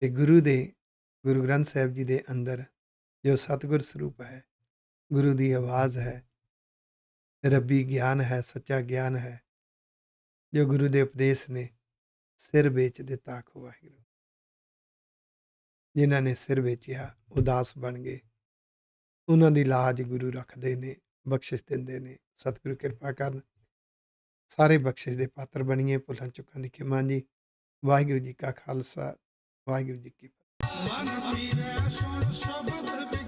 Speaker 1: ਤੇ ਗੁਰੂ ਗ੍ਰੰਥ ਸਾਹਿਬ ਜੀ ਦੇ ਅੰਦਰ ਜੋ ਸਤਿਗੁਰ ਸਰੂਪ ਹੈ, ਗੁਰੂ ਦੀ ਆਵਾਜ਼ ਹੈ, ਰੱਬੀ ਗਿਆਨ ਹੈ, ਸੱਚਾ ਗਿਆਨ ਹੈ, ਜੋ ਗੁਰੂ ਦੇ ਉਪਦੇਸ਼ ਨੇ ਸਿਰ ਵੇਚ ਦਿੱਤਾ। ਆਖੋ ਵਾਹਿਗੁਰੂ। ਜਿਨ੍ਹਾਂ ਨੇ ਸਿਰ ਵੇਚਿਆ, ਉਦਾਸ ਬਣ ਗਏ, ਉਹਨਾਂ ਦੀ ਲਾਜ ਗੁਰੂ ਰੱਖਦੇ ਨੇ, ਬਖਸ਼ਿਸ਼ ਦਿੰਦੇ ਨੇ। ਸਤਿਗੁਰੂ ਕਿਰਪਾ ਕਰਨ, ਸਾਰੇ ਬਖਸ਼ਿਸ਼ ਦੇ ਪਾਤਰ ਬਣੀਏ। ਭੁੱਲਾਂ ਚੁੱਕਾਂ ਦੀ ਖਿਮਾ ਜੀ। ਵਾਹਿਗੁਰੂ ਜੀ ਕਾ ਖਾਲਸਾ, ਵਾਹਿਗੁਰੂ ਜੀ ਕੀ ਫਤਿਹ।
Speaker 2: ਮਨ ਪੀਰੈ ਸੁਣ ਸ਼ਬਦ